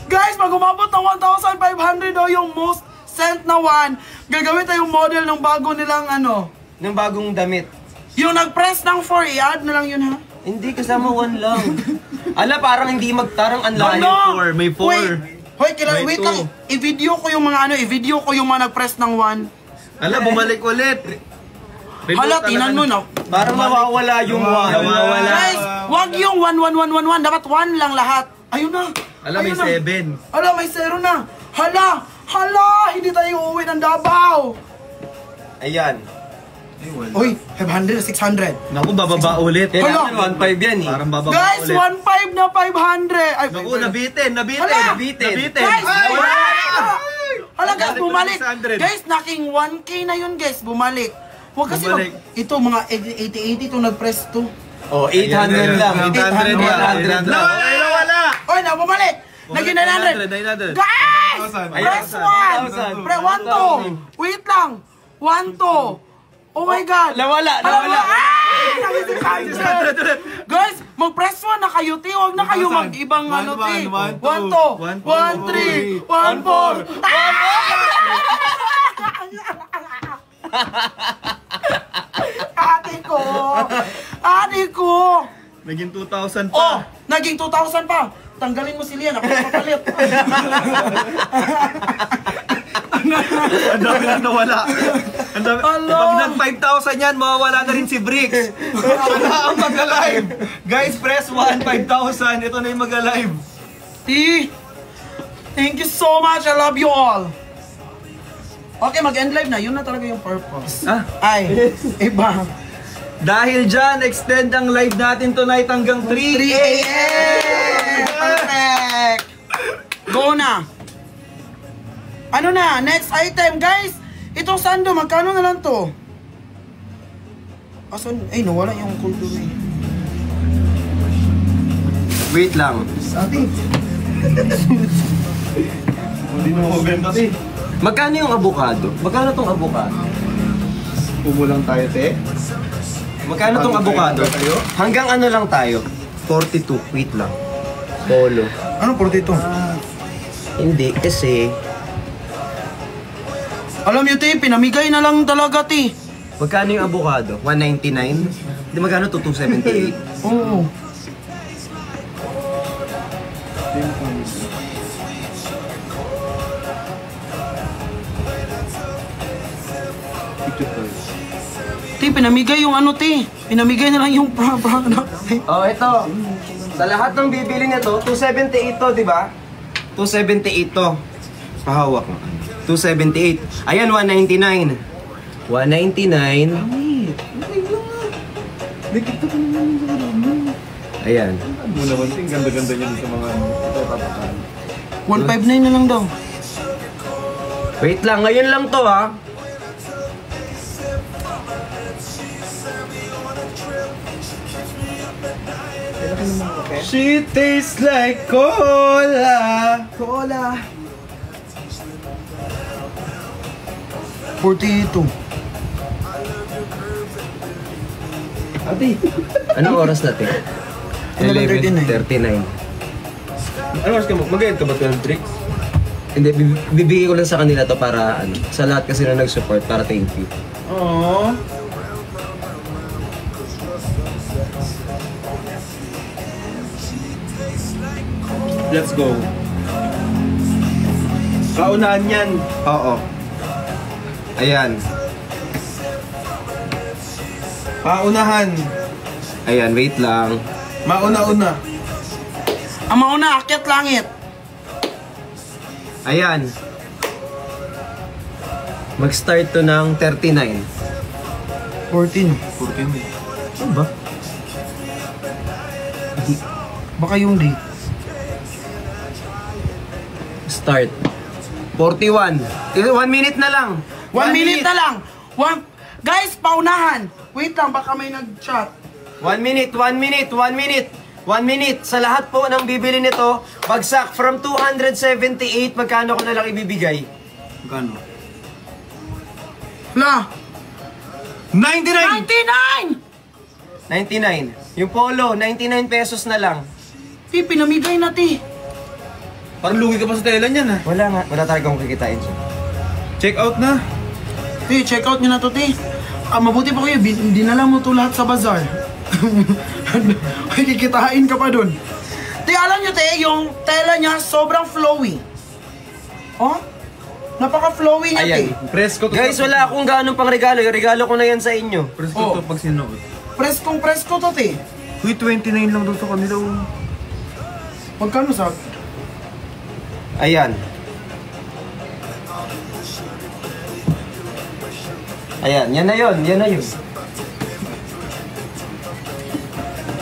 Guys, pag umabot ng 1,500 o yung most sent na one, gagawin tayong model ng bago nilang ano. Ng bagong damit. Yung nag-press ng 4, i-add na lang yun ha. Hindi, kasama one lang. Ala, parang hindi magtarang ang layo. four, may four. Hoy, kailan, May wait two. lang. I-video ko yung mga nag-press ng 1. Ala, bumalik ulit. Hala, tinan mo na. Parang nawawala yung one. Nawawala. Guys, wag yung 1. Dapat 1 lang lahat. Ayun na. Ala, may Ayun na. 7. Hala, may 0 na. Hala, hindi tayo uuwi ng Davao. Ayan. Uy, 500, 600. Naku, bababa ulit. Kailangan 1,500 yan eh. Parang bababa Guys, ulit. 1.5 na 500. Ay, Naku, nabitin. Hala! Nabitin. Guys, Ay! hala guys, Bumalik bumalik. ulit 600. Guys, naking 1K na yun guys, bumalik. Huwag kasi Bumalik. ito mga 80 itong nag-press to. Oh, 800 lang. 800 800 lang. Ay, nawala. Oy, na bumalik. Naging 900. 900. Guys! 1,000. Press 1,000. 1! Pre, 1 to! Wait lang! 1 to! Oh my God! Nawala. Ay! Naging 600! Guys, mag-press 1 na kayo, ti. Huwag na kayo mag-ibang ano, ti. 1 to! 1, 3, 1, 4! Ate ko! Naging 2,000 Oh! pa. Naging 2,000 pa! Tanggalin mo si Lian, ako papalit. Ang dami na nawala. Ang dami. Alo. Pag nag-5,000 yan, mawawala na rin si Bricks. Siya na ang mag-alive. Guys, press 1, 5,000. Ito na yung mag-alive. T, thank you so much. I love you all. Okay, mag-end live na. Yun na talaga yung purpose. Ah? Ay, iba. Dahil dyan, extend ang live natin tonight hanggang 3 3 a.m. Perfect. Go na. Ano na? Next item, guys. Itong sando, magkano na lang to? Asan? Ay, nawala yung kultura. Wait lang. Sabi. Hindi na ako benta eh. Magkano yung avocado? Magkano tong avocado? Pumulang tayo, te. Magkano tong avocado? Hanggang ano lang tayo? 42. Wait lang. Polo. Ano po dito? Hindi, kasi... Alam nyo, te, pinamigay na lang talaga, te. Magkano yung avocado? 199? Hindi, magkano to? 278? Oo. Ti, pinamigay yung ano, ti. Pinamigay na lang yung product, ti. Oh, ito. Sa lahat ng bibili nito, 278 to, di ba? 278 to. Pahawak mo. 278. Ayan, 199. 199. Ayan. Muna man, ang ganda-ganda niya sa mga ito tapakan. 159 na lang daw. Wait lang, ngayon lang to ha. She tastes like cola. Cola. 42. Ate. Anong oras natin? 11:39. 39. Ano mas ka mo? Mag-end ka ba 12 drinks? Hindi, bibigay ko lang sa kanila to para ano, sa lahat kasi na nag-support para thank you. Oo. Let's go. Kaunahan yan. Oo. Ayan. Paunahan. Ayan, wait lang. Mauna-una. Ang mauna, akyat langit. Ayan. Mag-start to ng 39. 14. 14. Ano ba? Baka yung date. Start. 41. 1 minute na lang. 1 minute na lang. Guys, paunahan. Wait lang, baka may nag-chat. 1 minute, 1 minute, 1 minute. 1 minute. Sa lahat po ng bibili nito, bagsak from 278, magkano ko na lang ibibigay? Magkano? La, 99! 99! 99. Yung polo, 99 pesos na lang. Ti, pinamigay na, ti. Parang lugi ka pa sa tela niyan ha. Wala nga. Wala talaga akong kikitain siya. Check out na. Ti, check out nyo na to, ti. Mabuti pa kayo, dinala mo to lahat sa bazaar. Ay, kikitain ka pa dun. Ti, alam nyo, te, yung tela niya sobrang flowy. Oh? Napaka-flowy niya, Ayan. ti. Presko to. Guys, wala akong ganong pang regalo. Yung regalo ko na yan sa inyo. Presko to pag sinuot. Preskong-presko to, ti. Uy, 29 lang daw sa kanila. Magkano sa... Ayan. Ayan, yan na yun. Yan na yun.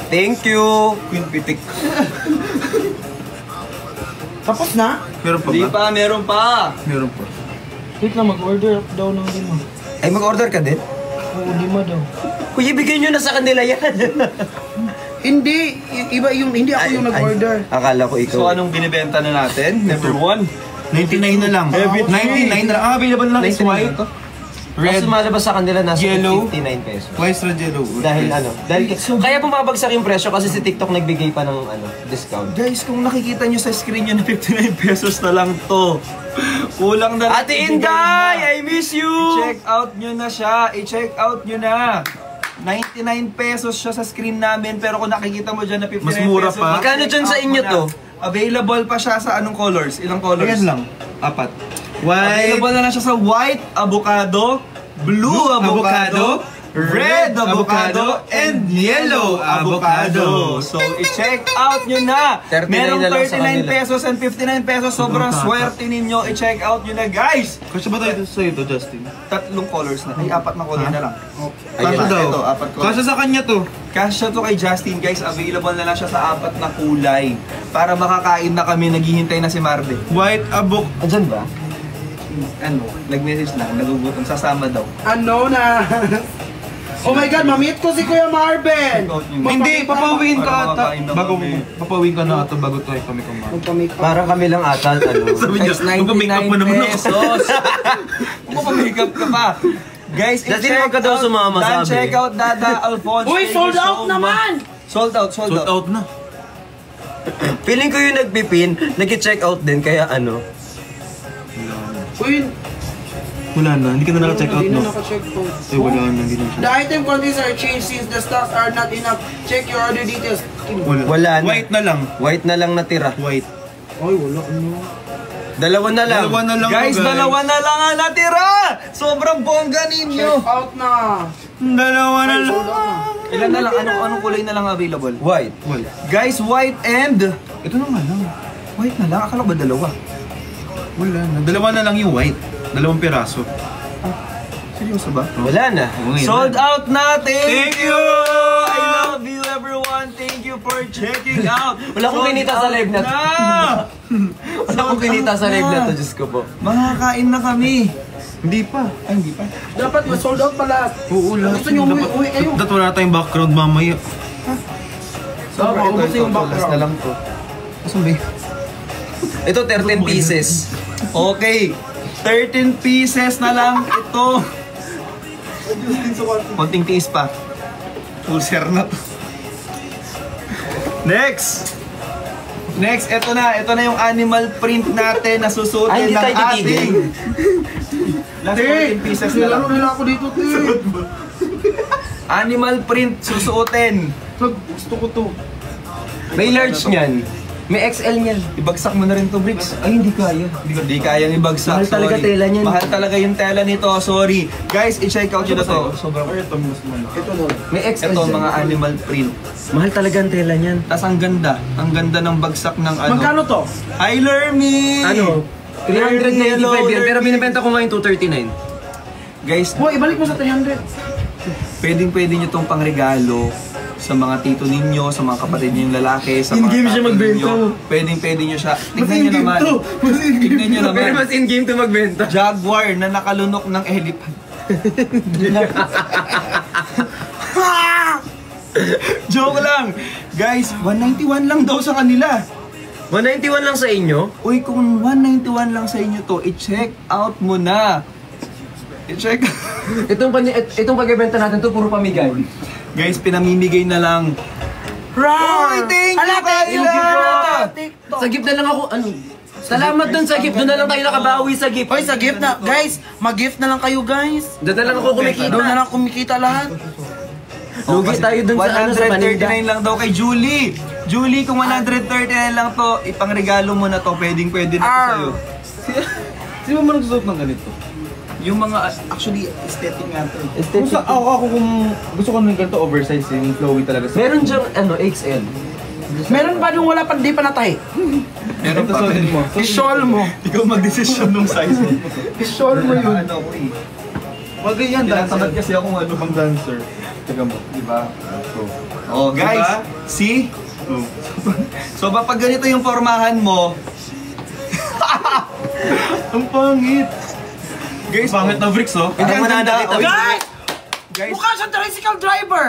Thank you. Queen Pitik. Tapos na? Meron pa Di ba? pa, meron pa. Meron pa. Wait lang, mag-order daw ng lima. Ay, mag-order ka din? Oo, lima daw. Kuya, ibigay nyo na sa kanila yan. Hindi, iba yung, hindi ako yung nag-order. Akala ko ikaw. So anong binibenta na natin? Number 1. 99 na lang. 99 na lang. Available na lang is 99 white. to. Red, lumalabas sa kanila nasa yellow, 59 pesos. White red yellow. Dahil ano, kaya bumabagsak yung presyo kasi si TikTok nagbigay pa ng ano, discount. Guys, kung nakikita nyo sa screen nyo na 59 pesos na lang to. Kulang na lang. Ate Inday, I miss you! I-check out nyo na siya. I-check out nyo na. 99 pesos siya sa screen namin, pero kung nakikita mo dyan na 59 Mas mura pesos, pa. Magkano dyan sa check out inyo mo na. to? Available pa siya sa anong colors? Ilang colors? Ayan lang. 4. White. Available na lang siya sa white avocado, blue avocado, red avocado, and yellow avocado. So, i-check out nyo na. 39 Merong na lang sa 39 kanila. pesos and 59 pesos. Sobrang swerte ninyo. I-check out nyo na, guys. Kasi ba tayo sa ito, Justin? 3 colors na. Ay, 4 na color na lang. Kasha Ayan, daw. ito, 4 colors. Kasha sa kanya to. Kasya to kay Justin, guys. Available na lang siya sa 4 na kulay. Para makakain na kami. Naghihintay na si Marbe. White avocado. Andyan ba? Ano, nag-message lang. Nagugutom. Sasama daw. Ano na? Oh my God, ma-meet ko si Kuya Marvin! Hindi, papawiin ka Para ata. makakain na Bago, kami. papawiin ka na ata bago tayo kami kumain. Magpa-make up. Parang kami lang ata, ano. Sabi niya, Next magpa-make up pa 99 naman ako. pesos. Magpa-makeup ka pa. Guys, Justin, huwag ka daw sumama, sabi. check out Dada Alphonse. Uy, Thank sold you so out much. naman! Sold out, sold Sold out. out na. Feeling ko yung nagpipin, nag-check out din, kaya ano. Uy, Wala na, hindi ka na naka-check out, hindi no? na naka-check out. Ay, wala na, hindi na siya. The item quantities are changed since the stocks are not enough. Check your order details. Wala na. White na lang. White na lang natira. White. Ay, wala ano. Dalawa na lang. Dalawa na lang. Guys, dalawa na lang ang natira! Sobrang bongga ninyo! Out na. Dalawa na lang. Ilan na lang? Anong kulay na lang available? White. Guys, white and... Ito na nga lang. White na lang? Akala ba dalawa? Wala na. Dalawa na lang yung white. Dalawang piraso. Seryoso ba? Wala na. Sold out na! Thank you! I love you everyone! Thank you for checking out! Wala akong kinita sa live na to. Wala akong kinita sa live na to, Diyos ko po. Makakain na kami! Hindi pa. Ay, hindi pa. Dapat ma-sold out pala. Oo, lahat. Gusto nyo uwi kayo. Dapat wala tayong background mamaya. So, maubos yung Last na background. lang to. Asan ba yun? Ito, 13 pieces. Okay, 13 pieces na lang ito. Konting tiis pa. Ulcer na to. Next! Next, ito na yung animal print natin na susutin Ay, hindi ng tayo titigil. ating. Last 14 pieces na lang. Nilaro nila ako dito, te. Animal print susuotin. Gusto ko to. May large niyan. May XL niyan. Ibagsak mo na rin to, Bricks. Ay, hindi kaya. Hindi kayang ibagsak. Mahal talaga sorry. tela niyan. Mahal talaga yung tela nito, sorry. Guys, i-check out nyo na to. Sobrang Ito na. May XL ito, dyan. mga animal print. Mahal talaga ang tela niyan. Tapos ang ganda ng bagsak ng ano. Magkano to? Hi, Lermy! Ano? 395 yan, pero binibenta ko ngayon 239. Guys, Boy, ibalik mo sa 300. pwede nyo tong pangregalo sa mga tito ninyo, sa mga kapatid ninyong lalaki, sa mga In-game siya tatay magbenta. ninyo. Pwede nyo siya. Tignan nyo naman. Tignan nyo Pero naman. mas in-game to magbenta. Jaguar na nakalunok ng elephant. Joke lang! Guys, 191 lang daw sa kanila. 191 lang sa inyo? Uy, kung 191 lang sa inyo to, i-check out mo na. I-check. Itong pagbebenta natin to puro pamigay. Guys, pinamimigay na lang. Uy, thank you, Kayla! Sa gift na lang ako, ano? Salamat dun sa gift, doon na lang tayo nakabawi sa gift. Hoy, sa gift na. Guys, mag-gift na lang kayo, guys. Doon na lang ako kumikita. Doon na lang kumikita lahat. Lugi tayo dun sa ano, sa paninda. 139 lang daw kay Julie. Julie, kung 139 lang to, ipangregalo mo na to. Pwede na to sa'yo. Sino mo nagsusuot ng ganito? Yung mga, actually, aesthetic nga to. Kung sa ako kung gusto ko ng ganito oversize, yung flowy talaga. Meron dyan, ano, XL. Meron pa yung wala pa, di pa natahi. Meron pa. mo. Isol mo. Ikaw mag-desisyon nung size mo. Isol mo yun. Ano ko eh. Wag yan, Tinatamad kasi ako ano. Pang dancer. Taga mo. Diba? Oh, guys, see? So, pag ganito yung formahan mo, ang pangit. Guys, Pangit na bricks, oh. Hindi, ang ganda. Kita. Guys! Guys, Mukha siyang tricycle driver.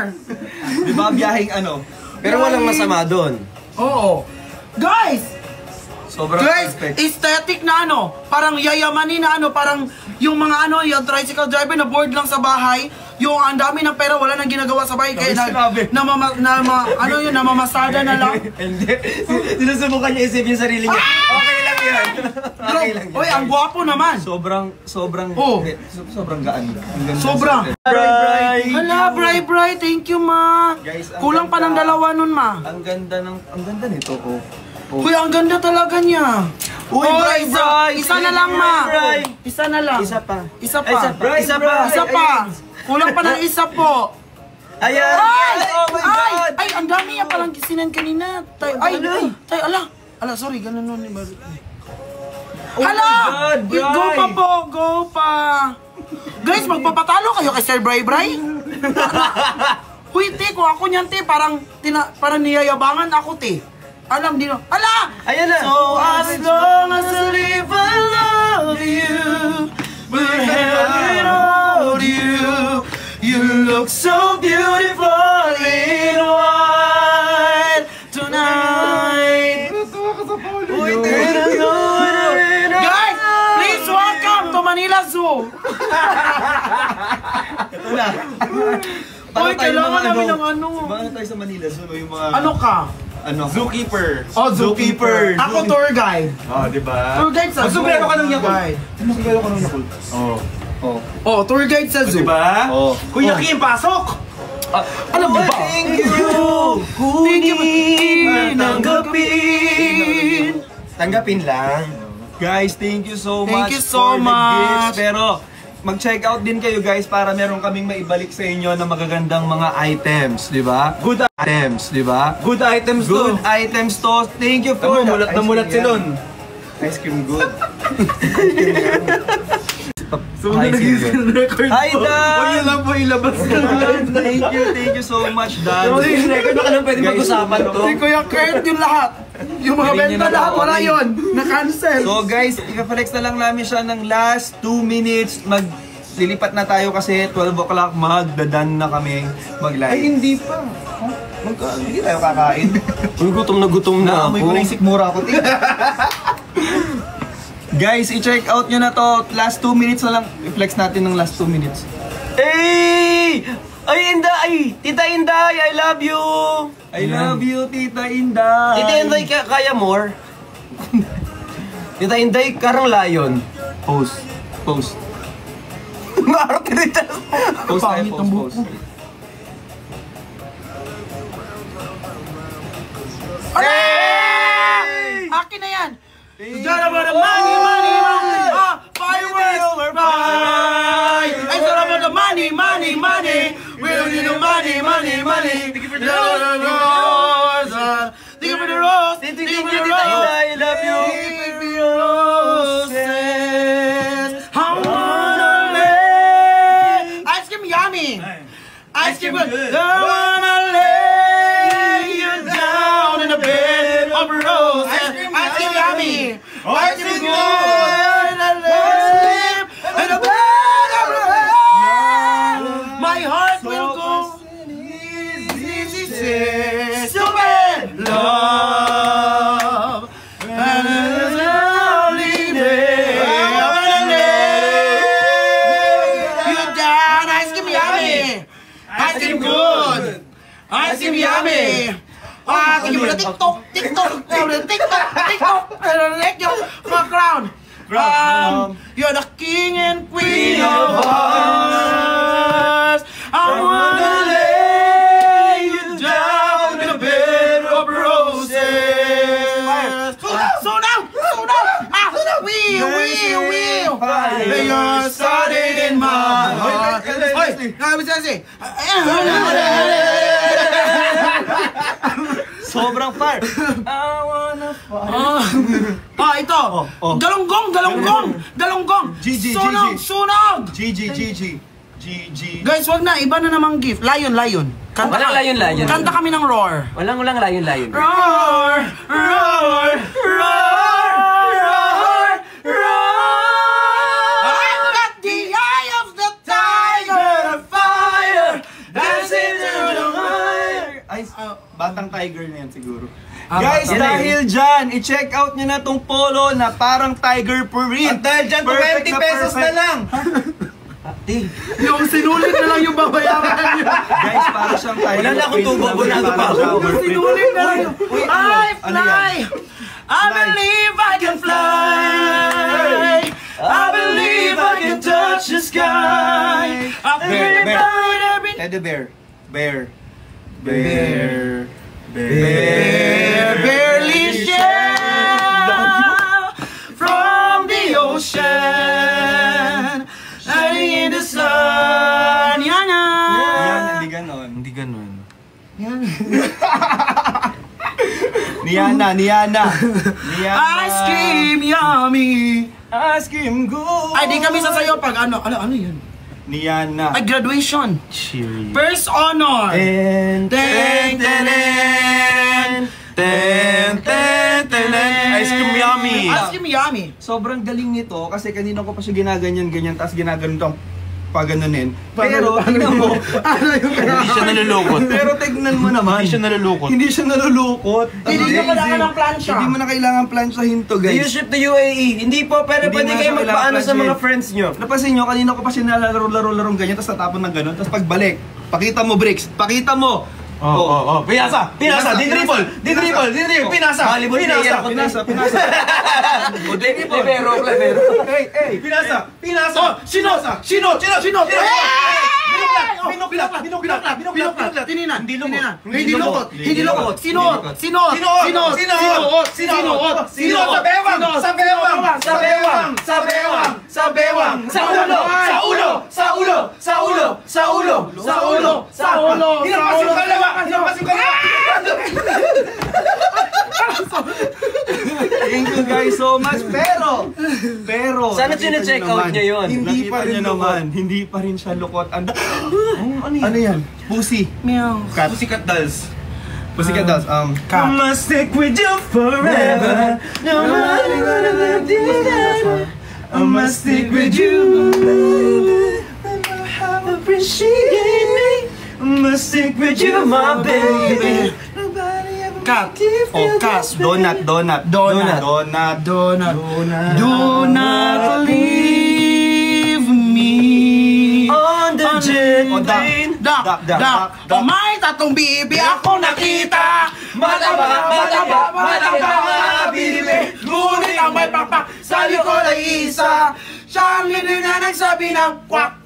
di ba biyaheng ano? Pero walang masama doon. Oo. Guys! Sobrang Guys, perfect. aesthetic na ano, parang yayamanin na ano, parang yung mga ano, yung tricycle driver na bored lang sa bahay, yung ang dami ng pera, wala nang ginagawa sa bahay, kaya Sinabi. namamasada na lang. Hindi. Sinusubukan niya isipin yung sarili niya. Okay lang yan. Okay lang yan. Oy, ang gwapo naman. Sobrang Oh. sobrang gaan. Ang ganda Sobra. sa atin. Hala, Bri, thank you, ma. Guys, ang Kulang pa ng ganda. dalawa nun, ma. Ang ganda nito, oh. Uy, ang ganda talaga niya. Uy, Bri, isa na lang, ma. Bri. Isa na lang. Isa pa. Isa pa. Isa pa. Isa pa. Isa pa. Kulang pa ng isa po. Ayan! Ay! Oh my God! Ay, ang dami niya palang kisinan kanina. Ala, sorry, ganun nun. Hala! God, Bri! Go pa po, go pa. Guys, magpapatalo kayo kay Sir Bri. Huy, te, kung ako niyan, te, parang niyayabangan ako, te. Alam, di na. Ala! Ayan na! So as long as I live, I love you. But heaven hold you. You look so beautiful in white tonight. Guys, please welcome to Manila Zoo. Ito na. Uy, kailangan namin ng ano. Paano tayo sa Manila? So, yung mga... Ano ka? Zookeeper. Oh, zookeeper. Ako tour guide. Oh, di ba? Tour guide sa zoo. Magsumbrero ka ng Yakult. Guide. Magsumbrero ka ng Yakult. Oh. Oh. Oh, tour guide sa zoo. Diba? Oh. Kuya Kim, pasok! Alam mo ba? Thank you! Kunin, tanggapin. Tanggapin lang. Guys, thank you so Thank much you so for the much. gifts. Pero mag-check out din kayo guys para meron kaming maibalik sa inyo na magagandang mga items, di ba? Good items, di ba? Good items to. Good items to. Thank you for Mulat na mulat si Lon. Ice cream good. So, record Hi, Dan! Huwag niyo lang po ilabas Thank you so much, Dan. Pero yung record baka lang pwede mag-usapan to. Si Kuya Kurt yung lahat. Yung mga Galing benta niya na lahat, wala online. yun. Na-cancel. So guys, ipapalex na lang namin siya ng last 2 minutes. Lilipat na tayo kasi 12 o'clock magdadan na kami mag-live. Ay, hindi pa. Hindi tayo kakain. Uy, gutom na Naamoy ako. ko na yung sikmura ko. Guys, i-check out nyo na to. Last 2 minutes na lang. I-flex natin ng last 2 minutes. Hey! Ay, Inday! Tita Inday, I love you! I love you, Tita Inday. Tita Inday, kaya more? Tita Inday, karang lion. Post. Post. Maarte rin tayo. Post tayo, post. Hey! Akin na yan! It's all about the money, money, money! Fireworks! Bye! It's all about the money, money, money! We don't need no money, money, money! Thank you for the rose! Thank you for the rose! Thank you for the Tita rose! Inday, I love you! Thank you for your roses! I wanna lay... Ice cream yummy! Ice cream good! I wanna lay you down in a bed of roses! Ice cream yummy! Ice cream good! I sleep in a bed of roses! My heart will go easy, stupid love! And it's only day I'm gonna lay you down. Ice cream yummy! Ice cream good! Ice cream yummy! Ah, tingin mo na TikTok! TikTok! TikTok! Like yung background! You're the king and queen of hearts! I wanna lay you down in a bed of roses! So now! Ah! We! You're starting in my heart! Hoy! Nakabisi! Sobrang fire. I wanna fire. Ito! Galonggong! GG. Sunog! GG. Guys, wag na. Iba na namang gift. Lion. Kanta Walang lion. Kanta kami ng roar. Walang lion. Roar! I've got the eye of the tiger, fire, dancing through the fire. Ay, batang tiger na yan siguro. Guys, Guys, dahil dyan, i-check out nyo na tong polo na parang tiger print. At dahil dyan, Perfect 20 pesos na lang. Yung sinulit na lang yung babayaran nyo. Guys, para siyang tiger Wala na akong print tubo, na bunado pa ako. shower print. Sinulit na lang yung... I Ano yan? fly! I believe I can fly! I believe I can touch the sky! I believe I Teddy bear. Bear. barely share from the ocean, shining in the sun. Yan, hindi ganon. Hindi ganun. Niana. Ice cream yummy. Ice cream good. Ay, di kami sasayaw pag ano yun? Niana. Ay, graduation. Cheery. First honor. And Ten, ten, ten. Ice cream yummy. Ice cream yummy. sobrang galing nito kasi kanina ko pa siya ginaganyan tapos ginaganon paganunin. Pero tingnan mo, Hindi siya nalulukot. pero tignan mo naman. Hindi siya nalulukot. Hindi siya nalulukot. Hindi mo kailangan ng plansya. Hindi mo na kailangan plansyahin to, Do you guys. ship to UAE? Hindi po, pero Hindi pwede mo kayo siya magpaano sa kailangan mga friends nyo. Napansin nyo, kanina ko pa siya nalalaro-larong ganyan, tapos tatapon ng gano'n, tapos pagbalik, pakita mo, Bricks, pakita mo! Pinasa, dinribble, pinasa. Hollywood player ako. Pinasa. Libero. Hey! Pinasa. Sino? Binuklat. Tininan. Hindi lukot. Hindi lukot. Hindi lukot. Sinuot. Thank you guys so much. Pero Sana chine-check out niya yun. Hindi pa rin naman. Hindi pa rin siya lukot. Ano yan? Pussy. Meow. Pussycat Dolls. Pussycat Dolls. Cat. I must stick with you forever. No matter what I do, I must stick with you. Appreciate me. I must stick with you, my baby. Cat. Oh, cat. Donut. Do not leave me On the jet plane. Dak. O may tatong bibi ako nakita. Mataba, bibi. Ngunit ang may pakpak sa likod ay isa. Siyang hindi na nagsabi ng kwak.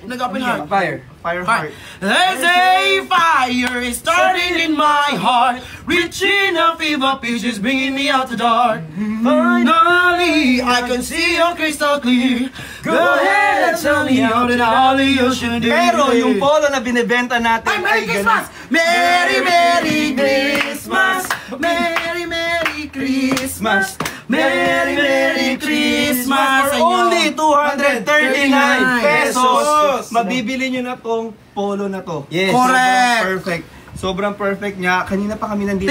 Nag-open heart. Fire. Fire heart. There's a fire starting in my heart, reaching a fever pitch, is bringing me out the dark. Finally, I can see you crystal clear. Go ahead and tell me how that all you should do. Pero yung polo na binibenta natin Ay, Merry Christmas! Merry Christmas! Merry Christmas! Merry Christmas! For only 239 pesos, pesos. mabibili nyo na tong polo na to. Yes. Correct! Sobrang perfect niya. Kanina pa kami nandito.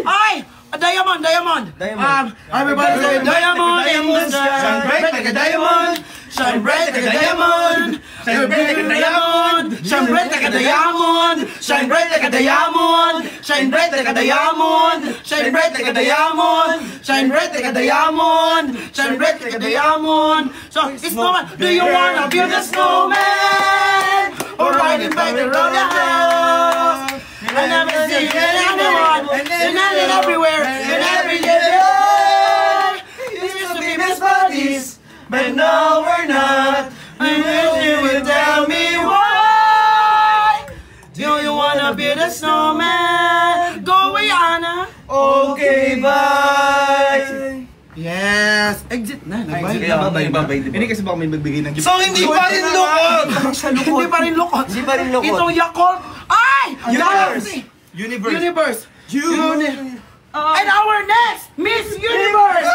Ay! Diamond! Everybody say diamond in the sky. Shine bright like a diamond. Shine bright like a diamond. Shine bright like a diamond. Shine bright like a diamond. Shine bright like a diamond. Shine bright like a diamond. Shine bright like a diamond. Shine bright like a diamond. Shine bright like a diamond. So, snowman, do you wanna build a snowman? Or ride it back around the house? I never see anyone, and I live everywhere, and every day. We used to be best buddies, but now we're not. I wish you would tell me why. Do you wanna build a snowman? Go away, Anna. Okay, bye! Yes. Exit na. Babay. Hindi kasi baka may magbigay ng gift. So, hindi pa rin lukot! Hindi pa rin lukot. Hindi pa rin lukot. Itong Yakult. Ay! Galaxy. Universe. And our next Miss Universe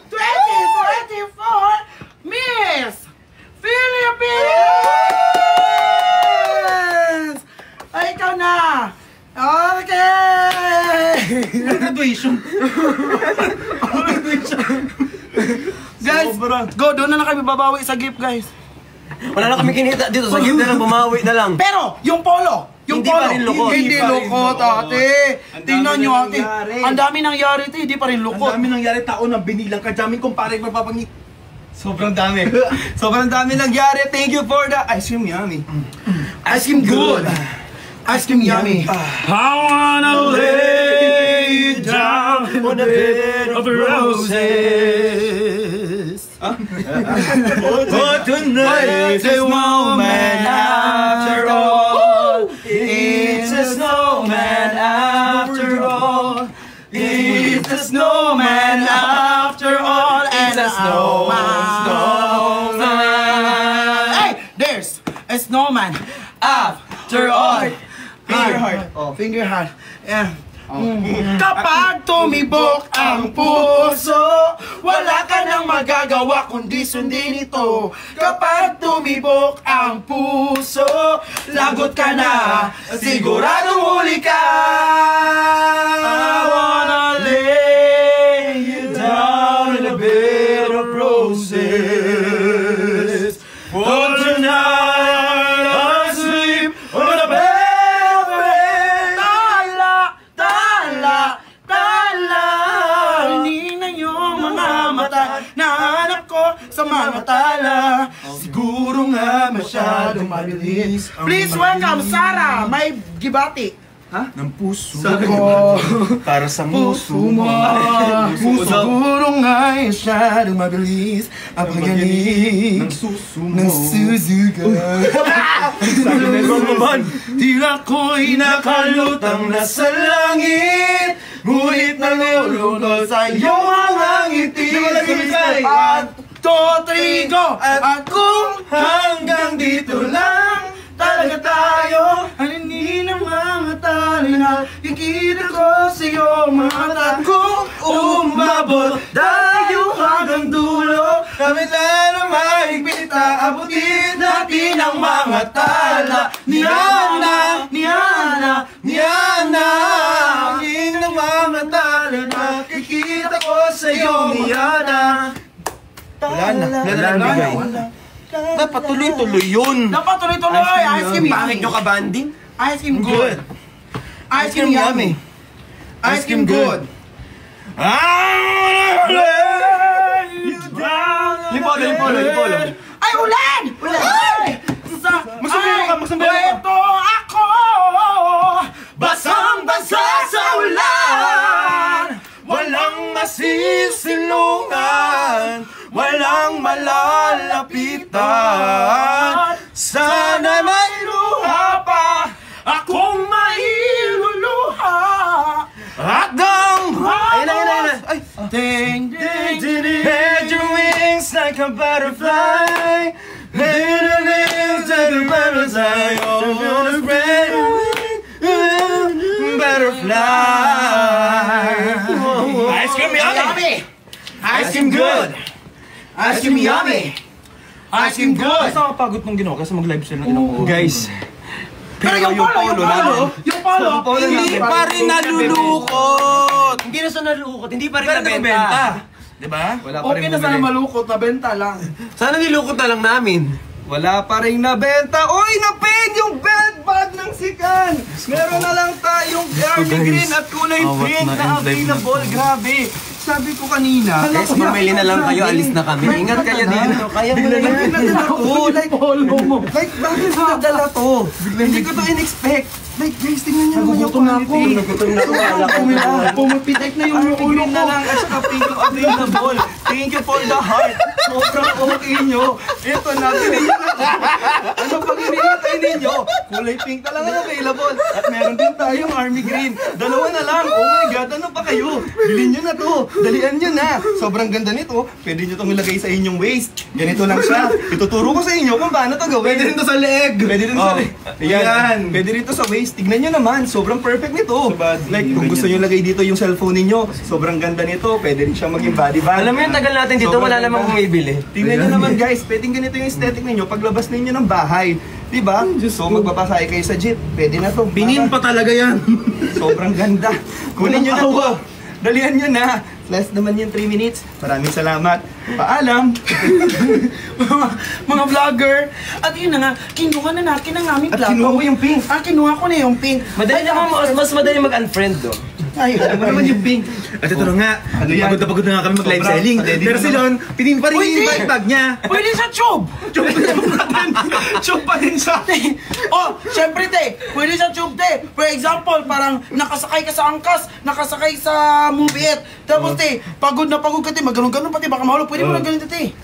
2024 Miss Philippines! Ay, ikaw na! Okay! Graduation. Guys, go! Doon na kami babawi sa gift, guys. Wala na kami kinita dito. Sa gift na lang, bumawi na lang. Pero, yung polo! Hindi pa rin lukot. Hindi lukot, ate. Tingnan nyo, ate. Ang dami nangyari, ate. Hindi pa rin Ang lukot. dami nangyari taon na binilang ka jamin kung parang magpapangit. Sobrang dami. Sobrang dami nangyari. Thank you for the ice cream, yummy. Ice cream good. Ice cream yummy. I wanna lay you down on a bed of roses. Oh, tonight is a moment after all. It's a snowman after all. It's a snowman after all, and a snowman. Hey, there's a snowman after all. Finger heart. Finger heart. Yeah. Kapag tumibok ang puso, wala ka nang magagawa kundi sundin ito. Kapag tumibok ang puso, lagot ka na, siguradong huli ka. I wanna lay you down in a bed of roses. For tonight I sleep on a bed. Sa mga tala, siguro nga masyadong mabilis. Please welcome Sarah, may gibati. Ng puso ko. para sa muso mo. Siguro nga'y masyadong mabilis ang pagaling ng suso mo. ng susuga. Tila ko'y nakalutang na sa langit, ngunit nalulunod sa iyong mga ngiti. At totrigo at kung hanggang dito lang talaga tayo, ang hindi ng mga tali na kikita ko sa iyong mata. Kung umabot tayo hanggang dulo, kami na mahigpit aabutin natin ang mga tala. Niana, Niana, Niana, ang hindi ng mga tali na kikita ko sa iyong Niana. Wala na bigay. Dapat tuloy-tuloy yun. Dapat tuloy-tuloy! Ice cream Bakit yummy! nyo ka-banding? Ice cream good! Ice cream yummy! Ice cream good! Lipolo. Ay, ulan! Ulan! Magsumero ka! Ito ako! Basang-basa sa ulan! Walang masisilungan, walang malalapitan. Sana may luha pa akong mailuluha. At ang Ay, ding, ding, ding, spread your wings like a butterfly. Spread your wings like a butterfly. Oh, spread your wings, butterfly. Ice cream yummy! Ice cream good! Ice cream yummy! Ice cream good! Basta kapagod nung ginawa kasi mag-live sila ng ilang oras. Guys, Pero yung polo, Hindi pa rin nalulukot. hindi na sa nalukot, hindi pa rin nabenta. Diba? wala pa Okay rin na sana bumili. malukot, nabenta lang. Sana nilukot na lang namin. Wala pa rin nabenta. Uy, na-paid yung belt bag ng Sikan. Meron na lang tayong army green at kulay Awat pink na, na end live na. available. Grabe. Sabi ko kanina. Guys, mamili na lang kayo, alis na kami. Ingat kayo dito. Kaya mo na yan. Nadala to. Like, bakit nadala to? Hindi ko to in-expect. Like, guys, tingnan niyo naman yung quality. Pumapitek na yung ulo na lang at saka pink yung available. Thank you for the heart. Sobrang okay nyo. Ito na, pinili na. Ano pag hinihintay ninyo? Kulay pink na lang ang available. At meron din tayong army green. Dalawa na lang. Oh my God, ano pa kayo? Bilhin nyo na to. Dalian nyo na. Sobrang ganda nito. Pwede nyo itong ilagay sa inyong waist. Ganito lang siya. Ituturo ko sa inyo kung paano to gawin. Pwede rin to sa leg. Pwede rin sa leg. Ayan. Pwede rin to sa waist. Tignan nyo naman. Sobrang perfect nito. Like, kung gusto nyo lagay dito yung cellphone ninyo, sobrang ganda nito. Pwede rin siyang maging body bag. Alam mo yung tagal natin dito, wala namang bumibili. Tingnan nyo naman guys, pwedeng ganito yung aesthetic ninyo paglabas ninyo ng bahay. Diba? So magpapasahe kayo sa jeep, pwede na to. Pingin pa talaga yan. Sobrang ganda. Kunin nyo na to. Dalihan nyo na. Last naman yung 3 minutes. Maraming salamat. Paalam. Mga vlogger. At yun na nga, kinuha na natin ang aming At plato. kinuha mo yung pink. Kinuha ko na yung pink. Madali naman, mas madali mag-unfriend do. Ay, Ano naman yung pink? At ito na nga, Ano yan? pagod na nga kami mag-live Sobrang selling. pwede Pero naman. si Lon, pinin pa rin Uy, yung di! bag niya. pwede sa tube! Chok pa din siya. Oh, syempre te, pwede sa tube te. For example, parang nakasakay ka sa angkas, nakasakay sa movie tapos te, pagod na pagod ka te, maganon-ganon pa te, baka mahulog, pwede mo na ganito te.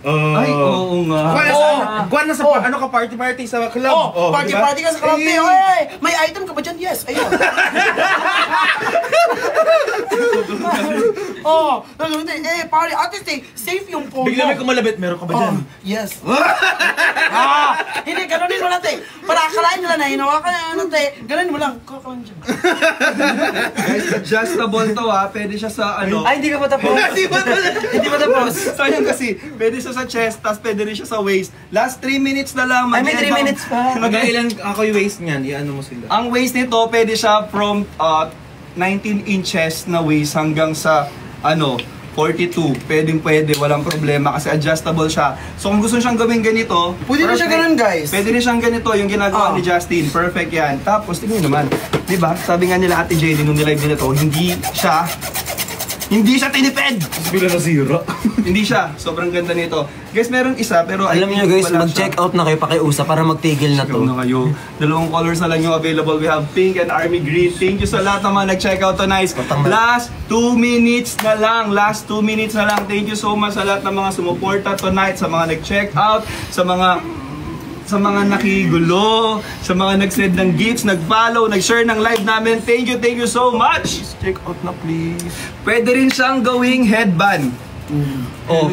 Ay, oo nga. Kuha na sa ano ka party sa club. Oh, diba? party ka sa club te, oy, may item ka ba dyan? Yes, ayun. Oh, ganun te, party, at least te, safe yung phone Bigla may mo. kumalabit, meron ka ba dyan? Yes. Hindi, ganunin mo lang te. Para akalain nila na hinawakan na ano te, ganunin mo lang. Kakalan dyan. Guys, adjustable to ha. Pwede siya sa ano. Ay, hindi ka pa tapos. Hindi pa tapos. Sayang kasi, pwede siya sa chest, tas pwede rin siya sa waist. Last 3 minutes na lang. Ay, may 3 minutes pa. Mag-ilan ako yung waist niyan, i-ano mo sila. Ang waist nito, pwede siya from 19 inches na waist hanggang sa 42. Pwede, walang problema kasi adjustable siya. So kung gusto siyang gawin ganito, Pwede na siya perfect. ganun, guys. Pwede rin siyang ganito, yung ginagawa ni Justin. Perfect yan. Tapos tingnan nyo naman, di ba? Sabi nga nila Ate Jenny nung nilive nila to, hindi siya Hindi siya tinipid! Bila nasira. Hindi siya. Sobrang ganda nito. Guys, meron isa pero Alam niyo guys, mag-check out na kayo pakiusa para magtigil na Ikaw na to. kayo. Dalawang colors na lang yung available. We have pink and army green. Thank you sa lahat ng mga nag-check out tonight. Last 2 minutes na lang. Last 2 minutes na lang. Thank you so much sa lahat ng mga sumuporta tonight, sa mga nag-check out, sa mga nakigulo, sa mga nag-send ng gifts, nag-follow, nag-share ng live namin. Thank you so much! Check out na please. Pwede rin siyang gawing headband. Oh.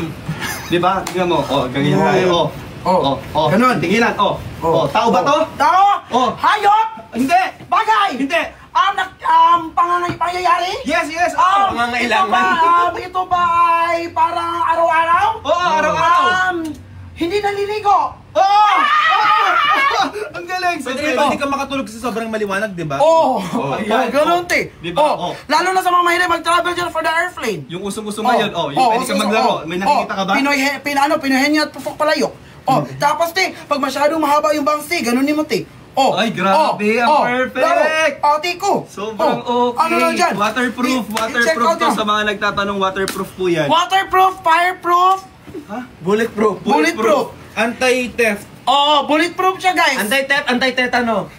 Di ba? Tingnan mo. Oh, ganyan tayo. Oh. Ganun. Tingilan. Oh. Tao ba to? Tao! Oh. Hayop! Hindi! Bagay! Hindi! Pangyayari? Yes! Ito ba ay parang araw-araw? Oo, araw-araw. Hindi naliligo. Oh! Ang galing! Pwede hindi ka makatulog sa sobrang maliwanag, di ba? Ganun te. Diba? Lalo na sa mga mahilig mag-travel dyan for the airplane. Yung usong-usong ngayon, yung pwede ka maglaro. May nakikita ka ba? Pinoy henyo at pupok palayok. Tapos te, pag masyadong mahaba yung bangsi, ganun ni mo te. Ay, grabe, ang perfect! Tiko. Sobrang okay. Ano na dyan? Waterproof to sa mga nagtatanong, waterproof po yan. Waterproof, fireproof, bulletproof. Anti-theft. Bulletproof siya guys. Anti-theft, anti-tetano.